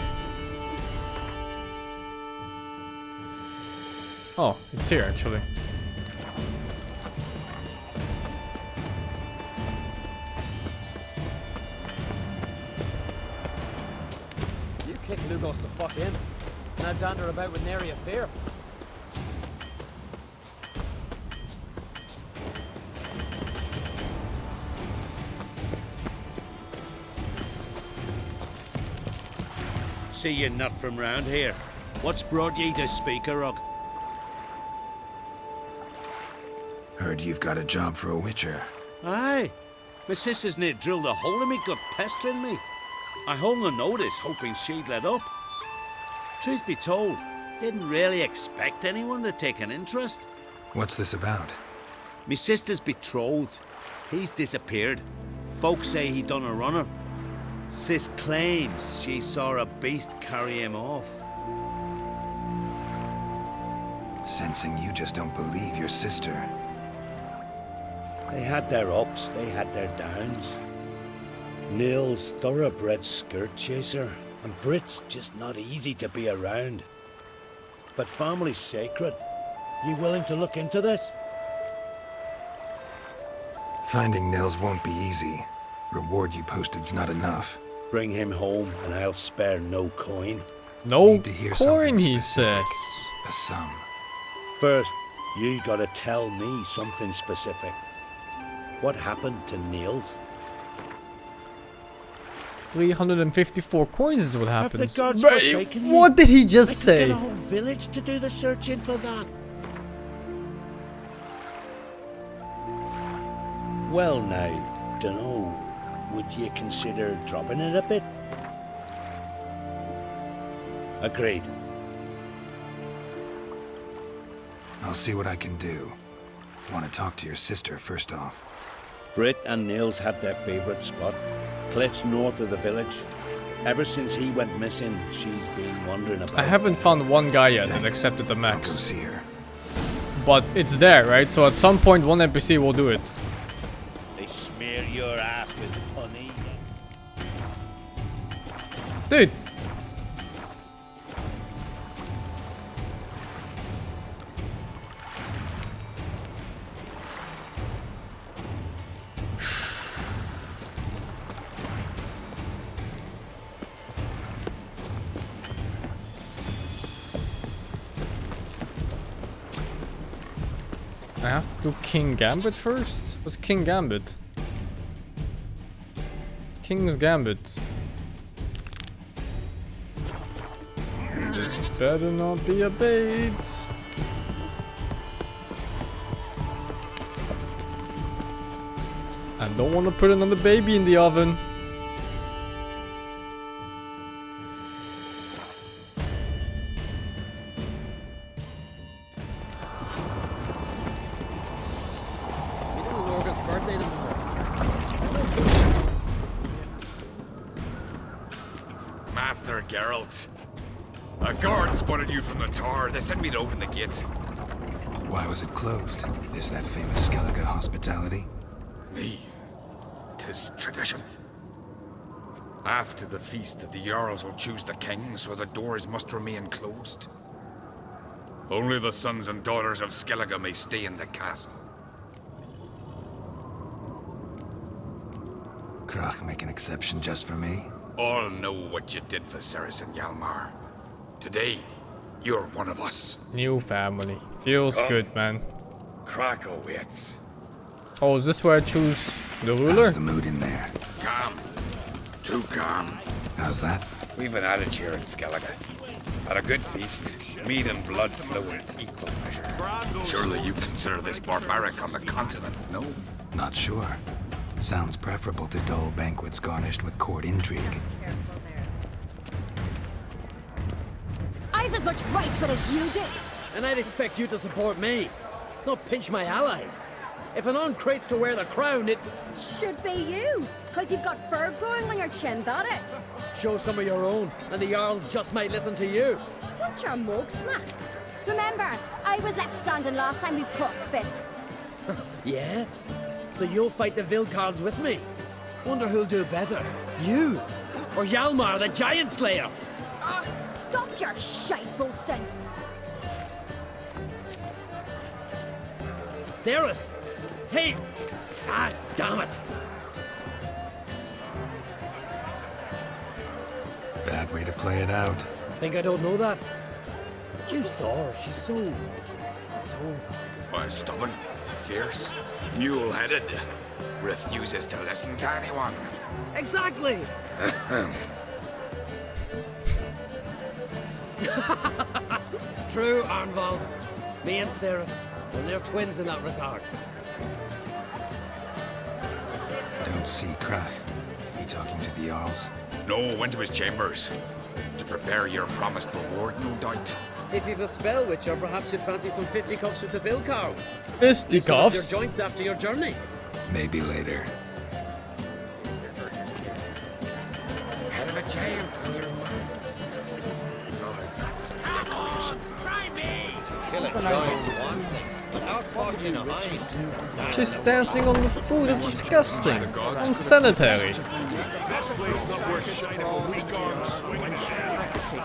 Oh, it's here actually. You kick Lugos the fuck in. Now dander about with nary a fear. See you not from round here. What's brought ye to Speaker Rock? Heard you've got a job for a witcher. Aye. My sister's near drilled a hole in me gut pestering me. I hung a notice hoping she'd let up. Truth be told, didn't really expect anyone to take an interest. What's this about? Me sister's betrothed. He's disappeared. Folks say he done a runner. Sis claims she saw a beast carry him off. Sensing you just don't believe your sister. They had their ups, they had their downs. Neil's thoroughbred skirt chaser, and Brit's just not easy to be around. But family's sacred. You willing to look into this? Finding Nils won't be easy. Reward you posted's not enough. Bring him home and I'll spare no coin. No Need to hear coin, something he specific. says. A sum. First, you gotta tell me something specific. What happened to Niels? 354 coins is what Have the happens. gods But forsaken you? what did he just I could say? get a whole village to do the searching for that. Well now, dunno. Would you consider dropping it a bit? Agreed. I'll see what I can do. Want to talk to your sister first off. Britt and Nils had their favourite spot. Cliffs north of the village. Ever since he went missing, she's been wondering about I haven't found one guy yet that Thanks. accepted the I'll go max. see her. But it's there, right? So at some point one NPC will do it. They smear your ass with honey. Dude! I have to do King Gambit first? What's King Gambit? King's Gambit. This better not be a bait. I don't want to put another baby in the oven. Master Geralt. A guard spotted you from the tower. They sent me to open the gates. Why was it closed? Is that famous Skellige hospitality? Me. 'Tis tradition. After the feast, the Jarls will choose the king, so the doors must remain closed. Only the sons and daughters of Skellige may stay in the castle. Krach make an exception just for me? All know what you did for Ceres and Hjalmar. Today, you're one of us. New family. Feels good, man. Krakow waits. Oh, is this where I choose the ruler? How's the mood in there? Calm. Too calm. How's that? We've an adage here in Skellige. At a good feast, meat and blood flow in equal measure. Surely you consider this barbaric on the continent, no? Not sure. Sounds preferable to dull banquets garnished with court intrigue. I've as much right to it as you do. And I'd expect you to support me, not pinch my allies. If an uncrates to wear the crown, it Should be you, because you've got fur growing on your chin, that it? shows some of your own, and the Jarls just might listen to you. Want your mug smacked? Remember, I was left standing last time we crossed fists. Yeah? So you'll fight the Vilcards with me? Wonder who'll do better, you or Hjalmar the Giant Slayer? Oh, stop your shite boasting. Ceres! Hey! Ah, damn it! Bad way to play it out. Think I don't know that? But you saw her, she's so... Why, stubborn, fierce, mule-headed, refuses to listen to anyone. Exactly! True, Arnvald. Me and Ceres, well, they're twins in that regard. Don't see Krach. He talking to the Jarls? No, went to his chambers. To prepare your promised reward, no doubt. If you've a spell witcher, perhaps you'd fancy some fisticuffs with the Vilcards. Fisticuffs? Your joints after your journey. Maybe later. Head of a giant on your mind. Try me! Kill a giant's one thing, but outfoxing a hind. She's dancing on the food. It's disgusting. Unsanitary.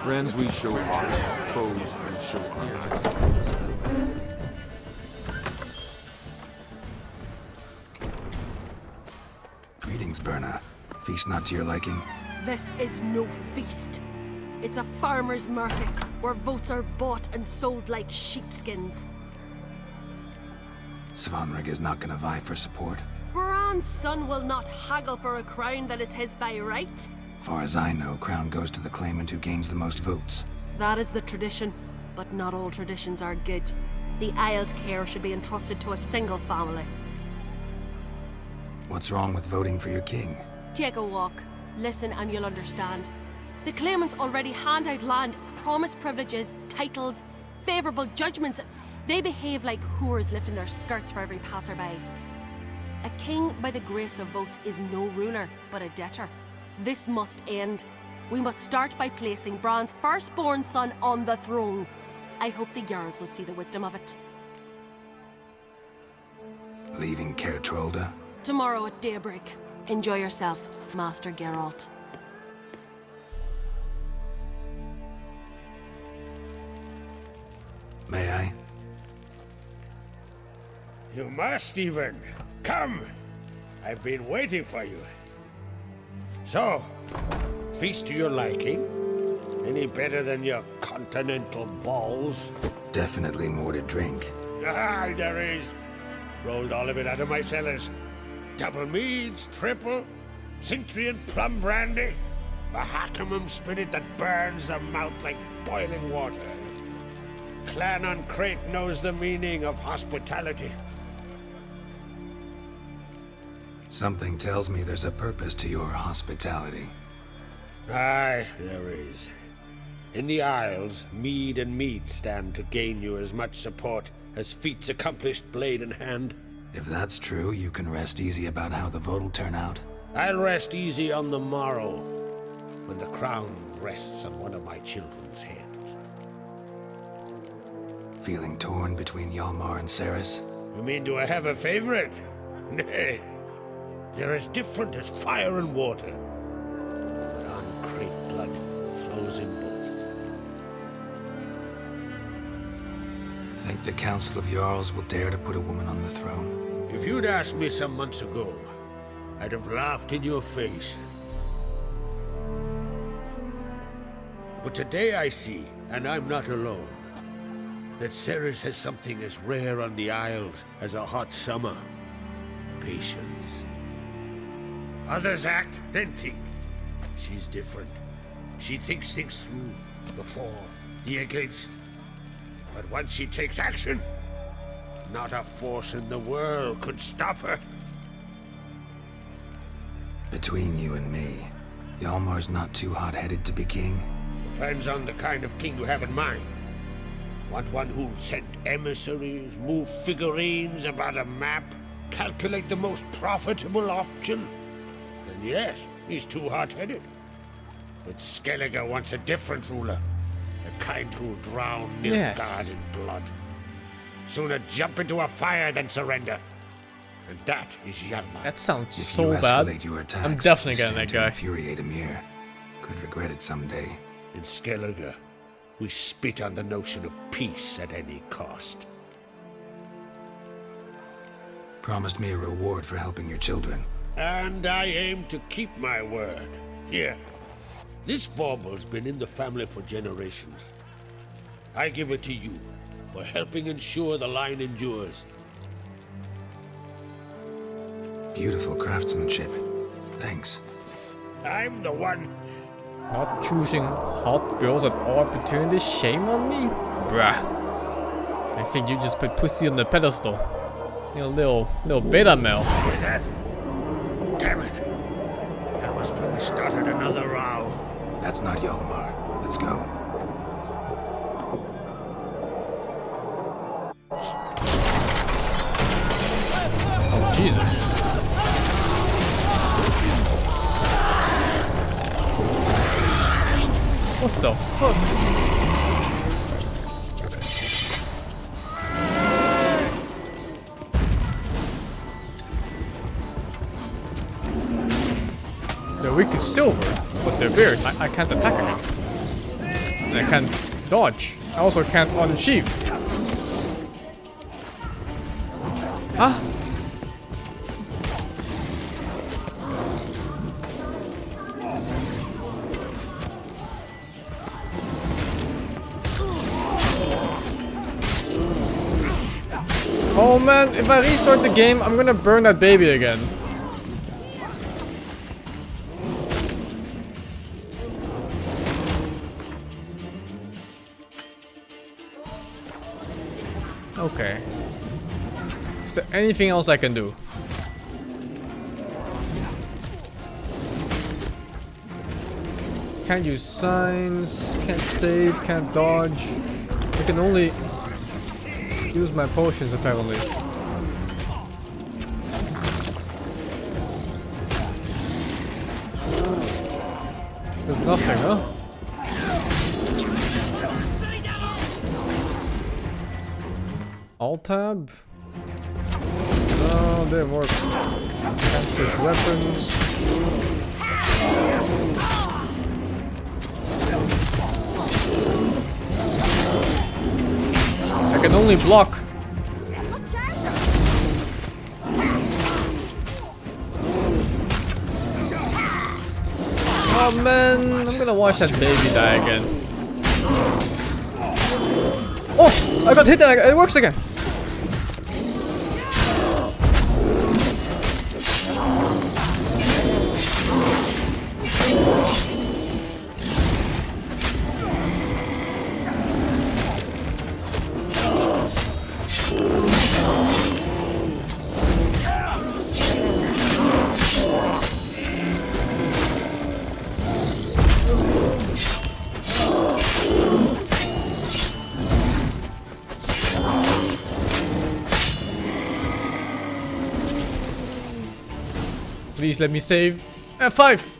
Friends we show honor, foes we show honor. Greetings, Berna. Feast not to your liking? This is no feast. It's a farmer's market where votes are bought and sold like sheepskins. Svanrig is not gonna vie for support. Bran's son will not haggle for a crown that is his by right. Far as I know, crown goes to the claimant who gains the most votes. That is the tradition, but not all traditions are good. The Isle's care should be entrusted to a single family. What's wrong with voting for your king? Take a walk, listen and you'll understand. The claimants already hand out land, promise privileges, titles, favourable judgments. They behave like whores lifting their skirts for every passerby. A king by the grace of votes is no ruler, but a debtor. This must end. We must start by placing Bran's firstborn son on the throne. I hope the Jarls will see the wisdom of it. Leaving Caer Trolda? Tomorrow at daybreak. Enjoy yourself, Master Geralt. May I? You must even. Come! I've been waiting for you. So, feast to your liking? Any better than your continental balls? Definitely more to drink. Aye, there is. Rolled all of it out of my cellars. Double meads, triple, Cintrian plum brandy, a Hackamum spirit that burns the mouth like boiling water. Clan on Crate knows the meaning of hospitality. Something tells me there's a purpose to your hospitality. Aye, there is. In the Isles, mead and meat stand to gain you as much support as feats accomplished blade in hand. If that's true, you can rest easy about how the vote will turn out. I'll rest easy on the morrow, when the crown rests on one of my children's heads. Feeling torn between Hjalmar and Ceres? You mean do I have a favorite? Nay. They're as different as fire and water. But on-crate blood flows in both. Think the Council of Jarls will dare to put a woman on the throne? If you'd asked me some months ago, I'd have laughed in your face. But today I see, and I'm not alone, that Ceres has something as rare on the Isles as a hot summer. Patience. Others act, then think. She's different. She thinks things through, the for, the against. But once she takes action, not a force in the world could stop her. Between you and me, Hjalmar's not too hot-headed to be king? Depends on the kind of king you have in mind. Want one who'll send emissaries, move figurines about a map, calculate the most profitable option? Then yes, he's too hot-headed. But Skellige wants a different ruler. The kind who'll drown Nilfgaard in blood. Sooner jump into a fire than surrender. And that is Hjalmar. That sounds If so you bad. escalate your attacks, I'm definitely you getting stand that to guy. infuriate Emir. Could regret it someday. In Skellige, we spit on the notion of peace at any cost. Promised me a reward for helping your children. And I aim to keep my word. Here, this bauble's been in the family for generations. I give it to you for helping ensure the line endures. Beautiful craftsmanship. Thanks. I'm the one. Not choosing hot girls at all opportunities. Shame on me? Bruh. I think you just put pussy on the pedestal. You little beta male. Hear that? Damn it. That must probably started another row. That's not Hjalmar. Let's go. Oh, Jesus. What the fuck? They're weak to silver, but they're weird. I can't attack again. And I can't dodge. I also can't unsheath. Huh? Oh man, if I restart the game, I'm gonna burn that baby again. Okay. Is there anything else I can do? Can't use signs, can't save, can't dodge. I can only use my potions apparently. There's nothing, huh? Alt tab? No, they work. Can't switch weapons. can only block. Watch out! Oh man, I'm gonna watch that baby die again. Oh, I got hit and it works again. Please let me save. F5!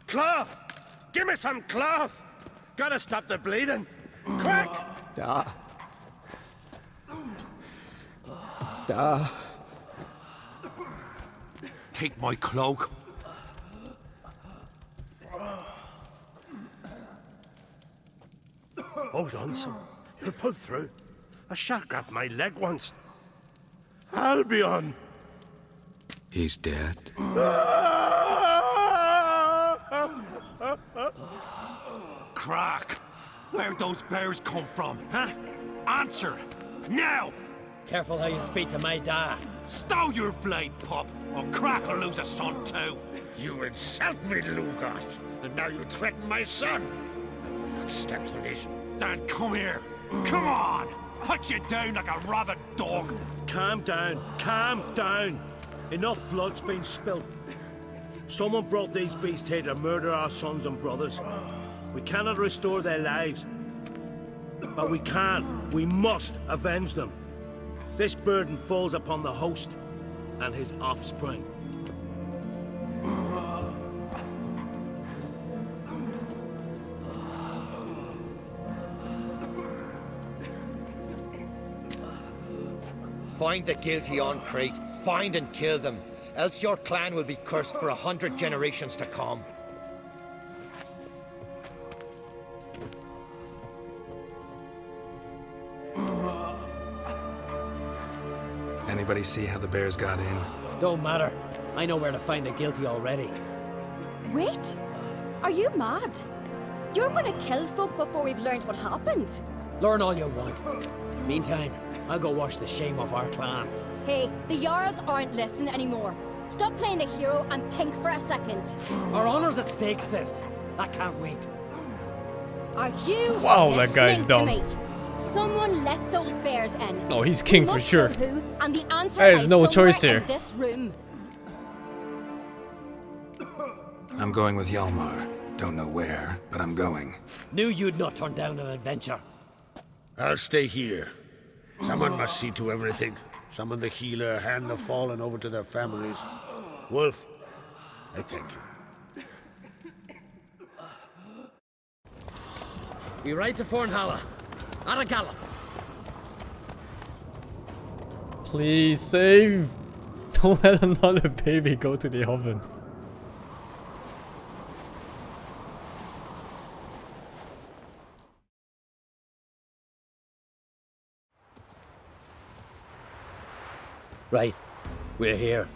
Cloth! Give me some cloth! Gotta stop the bleeding! Quick! Da. Da. Take my cloak. Hold on, son. You'll pull through. A shark grabbed my leg once. Albion! He's dead. Crack! Where'd those bears come from, huh? Answer! Now! Careful how you speak to my dad. Stow your blade, pup, or Crack will lose a son too. You insult me, Lucas, and now you threaten my son. I will not step for this. Dan, come here. Come on! Put you down like a rabid dog. Calm down. Calm down. Enough blood's been spilled. Someone brought these beasts here to murder our sons and brothers. We cannot restore their lives. But we can. We must avenge them. This burden falls upon the host and his offspring. Find the guilty on Crete. Find and kill them. Else your clan will be cursed for 100 generations to come. Anybody see how the bears got in? Don't matter. I know where to find the guilty already. Wait! Are you mad? You're gonna kill folk before we've learned what happened. Learn all you want. Meantime, I'll go wash the shame off our clan. Hey, the Jarls aren't listening anymore. Stop playing the hero and think for a second. Our honor's at stake, sis. I can't wait. Are you Wow, that listening guy's dumb. to me? Someone let those bears in. No, he's king We for must sure. know who, and the answer There's lies no somewhere choice here. in this room. I'm going with Hjalmar. Don't know where, but I'm going. Knew you'd not turn down an adventure. I'll stay here. Someone must see to everything. Summon the healer, hand the fallen over to their families. Wolf, I thank you. We ride to Fornhalla. At a gallop. Please save. Don't let another baby go to the oven. Right. We're here.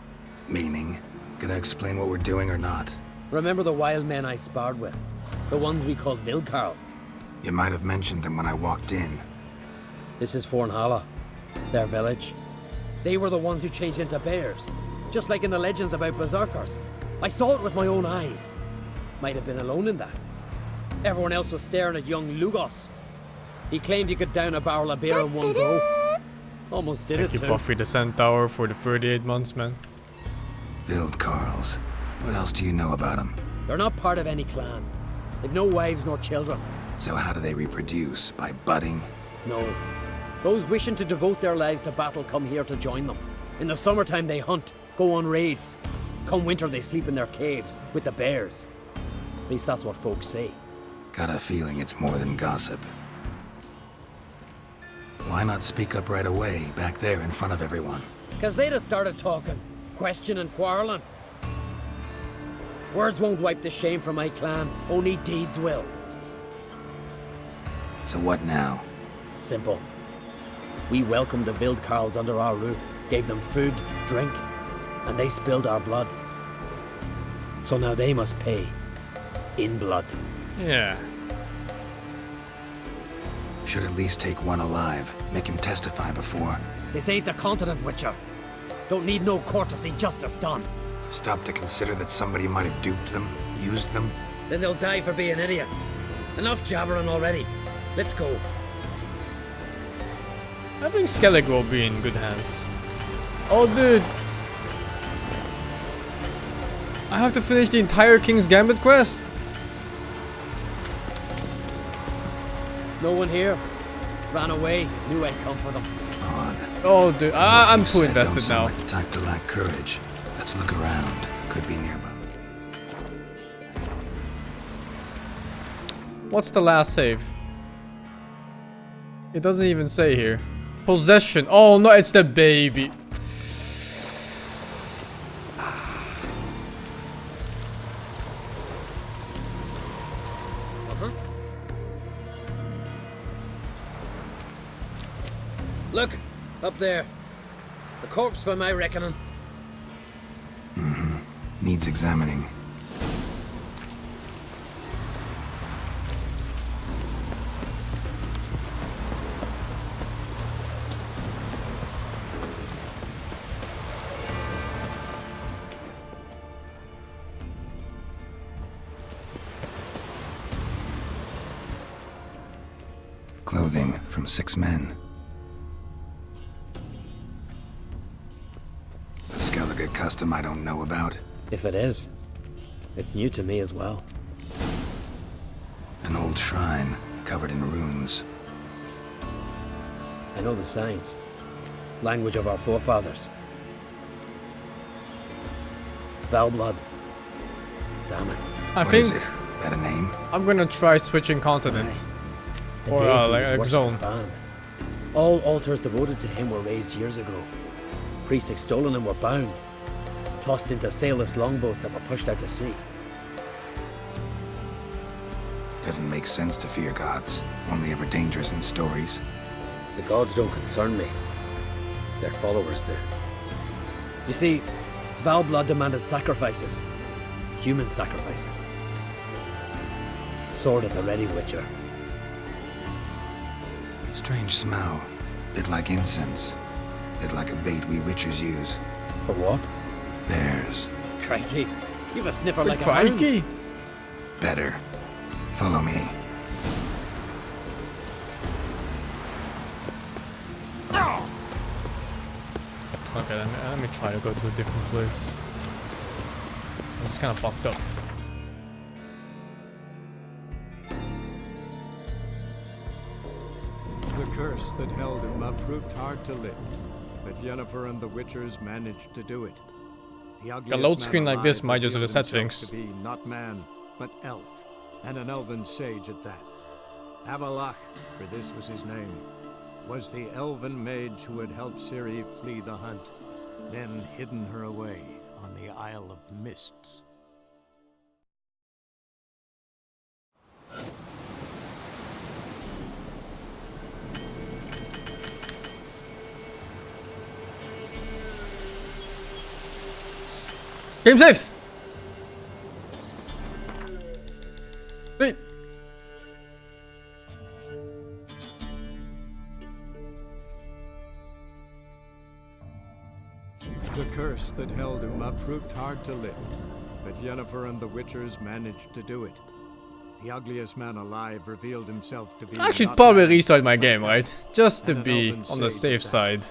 Meaning? Gonna explain what we're doing or not? Remember the wild men I sparred with? The ones we called Vilcarls? You might have mentioned them when I walked in. This is Fornhalla. Their village. They were the ones who changed into bears. Just like in the legends about berserkers. I saw it with my own eyes. Might have been alone in that. Everyone else was staring at young Lugos. He claimed he could down a barrel of beer in one go. Almost did Thank it you, too. Buffy the Centaur, for the 38 months, man. Vildkarls. What else do you know about them? They're not part of any clan. They've no wives nor children. So how do they reproduce? By budding? No. Those wishing to devote their lives to battle come here to join them. In the summertime they hunt, go on raids. Come winter, they sleep in their caves with the bears. At least that's what folks say. Got a feeling it's more than gossip. Why not speak up right away, back there in front of everyone? Because they'd have started talking, questioning, quarreling. Words won't wipe the shame from my clan, only deeds will. So what now? Simple. We welcomed the Vildkarls under our roof, gave them food, drink, and they spilled our blood. So now they must pay. In blood. Yeah. Should at least take one alive, make him testify before. This ain't the continent, Witcher. Don't need no courtesy, justice done. Stop to consider that somebody might have duped them, used them. Then they'll die for being idiots. Enough jabbering already. Let's go. I think Skellig will be in good hands. Oh, dude. I have to finish the entire King's Gambit quest? No one here. Ran away. Knew I'd come for them. Odd. Oh, dude. I'm too invested don't now. Like the type to lack courage. Let's look around. Could be nearby. What's the last save? It doesn't even say here. Possession. Oh no, it's the baby. Look, up there. The corpse by my reckoning. Mm-hmm. Needs examining. Clothing from 6 men. A Skellige custom I don't know about. If it is, it's new to me as well. An old shrine covered in runes. I know the signs. Language of our forefathers. Svalbard. Damn it. I What think is it? That a name? I'm gonna try switching continents. Or like a zone. All altars devoted to him were raised years ago. Priests extolling him were bound, tossed into sailless longboats that were pushed out to sea. Doesn't make sense to fear gods. Only ever dangerous in stories. The gods don't concern me. Their followers do. You see, Svalbard demanded sacrifices. Human sacrifices. Sword at the ready, Witcher. Strange smell. Bit like incense. Bit like a bait we witchers use. For what? Bears. Crikey. You've a sniffer like crikey. a hound's. Better. Follow me. Okay, let me try to go to a different place. It's kind of fucked up. The curse that held him up proved hard to lift, but Yennefer and the Witchers managed to do it. A load screen like this might just reset things. To be not man, but elf, and an elven sage at that. Avalach, for this was his name, was the elven mage who had helped Ciri flee the hunt, then hidden her away on the Isle of Mists. Game saves! Wait. The curse that held him up proved hard to lift, but Yennefer and the Witchers managed to do it. The ugliest man alive revealed himself to be... I should probably restart my game, right? Just to be on the safe side.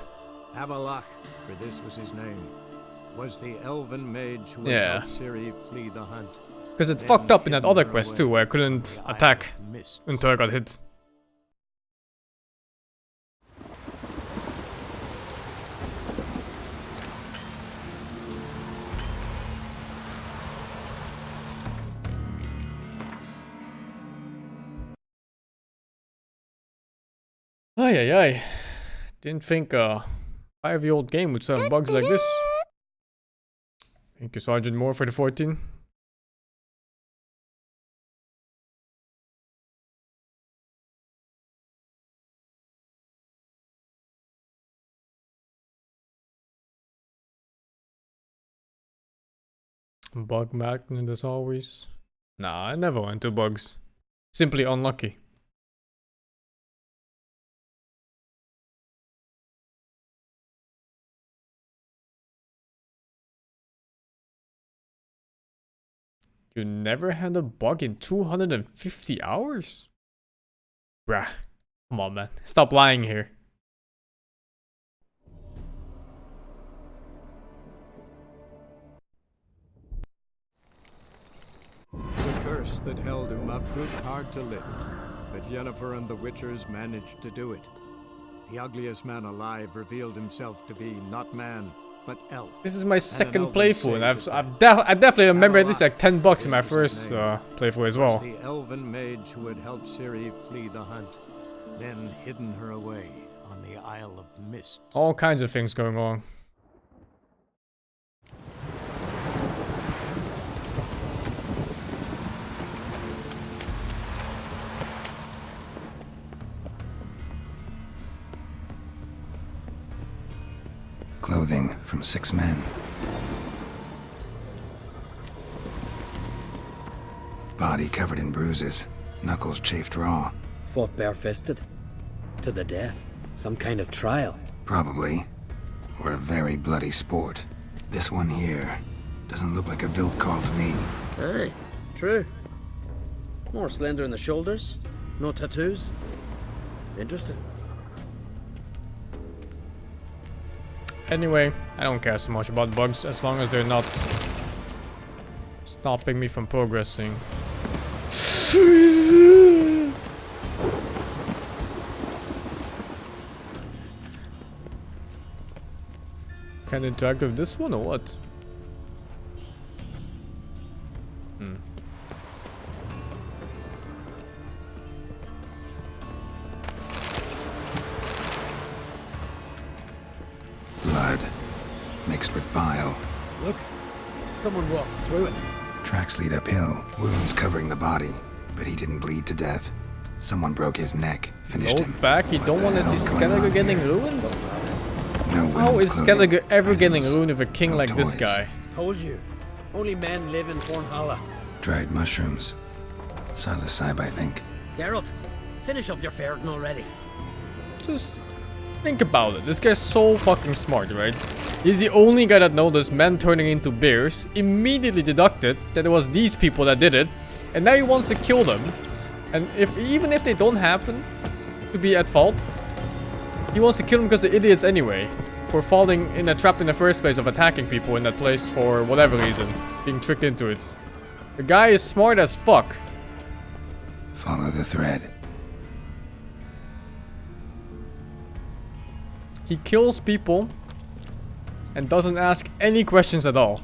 Avalach, for this was his name, was the elven mage who Yeah. helped Ciri flee the hunt. Because it fucked up in that other quest too, where I couldn't attack until I got hit. Ay ay ay. Didn't think a 5-year-old game would have bugs like this. Thank you, Sergeant Moore, for the 14. Bug magnet as always. Nah, I never went to bugs. Simply unlucky. You never had a bug in 250 hours? Bruh. Come on, man. Stop lying here. The curse that held Uma proved hard to lift, but Yennefer and the Witchers managed to do it. The ugliest man alive revealed himself to be not man, but elf. This is my second playthrough, and I definitely remember at least like $10 in my first playthrough as well. The elven mage who had helped Ciri flee the hunt, then hidden her away on the Isle of Mist. All kinds of things going on. Clothing from 6 men. Body covered in bruises, knuckles chafed raw. Fought barefisted? To the death? Some kind of trial? Probably. Or a very bloody sport. This one here doesn't look like a Wildkarl to me. Aye, true. More slender in the shoulders, no tattoos. Interesting. Anyway, I don't care so much about bugs as long as they're not stopping me from progressing. Can I interact with this one or what? Blood mixed with bile. Look, someone walked through it. Tracks lead uphill, wounds covering the body, but he didn't bleed to death. Someone broke his neck, finished him. Back, you don't want to see Skellige getting ruined? No. How is Skellige ever getting ruined with a king like this guy? Told you. Only men live in Fornhalla. Dried mushrooms. Psilocybe, I think. Geralt, finish up your ferreting already. Just think about it. This guy's so fucking smart, right? He's the only guy that noticed men turning into bears, immediately deducted that it was these people that did it, and now he wants to kill them. And even if they don't happen to be at fault, he wants to kill them because they're idiots anyway, for falling in a trap in the first place of attacking people in that place for whatever reason, being tricked into it. The guy is smart as fuck. Follow the thread. He kills people and doesn't ask any questions at all.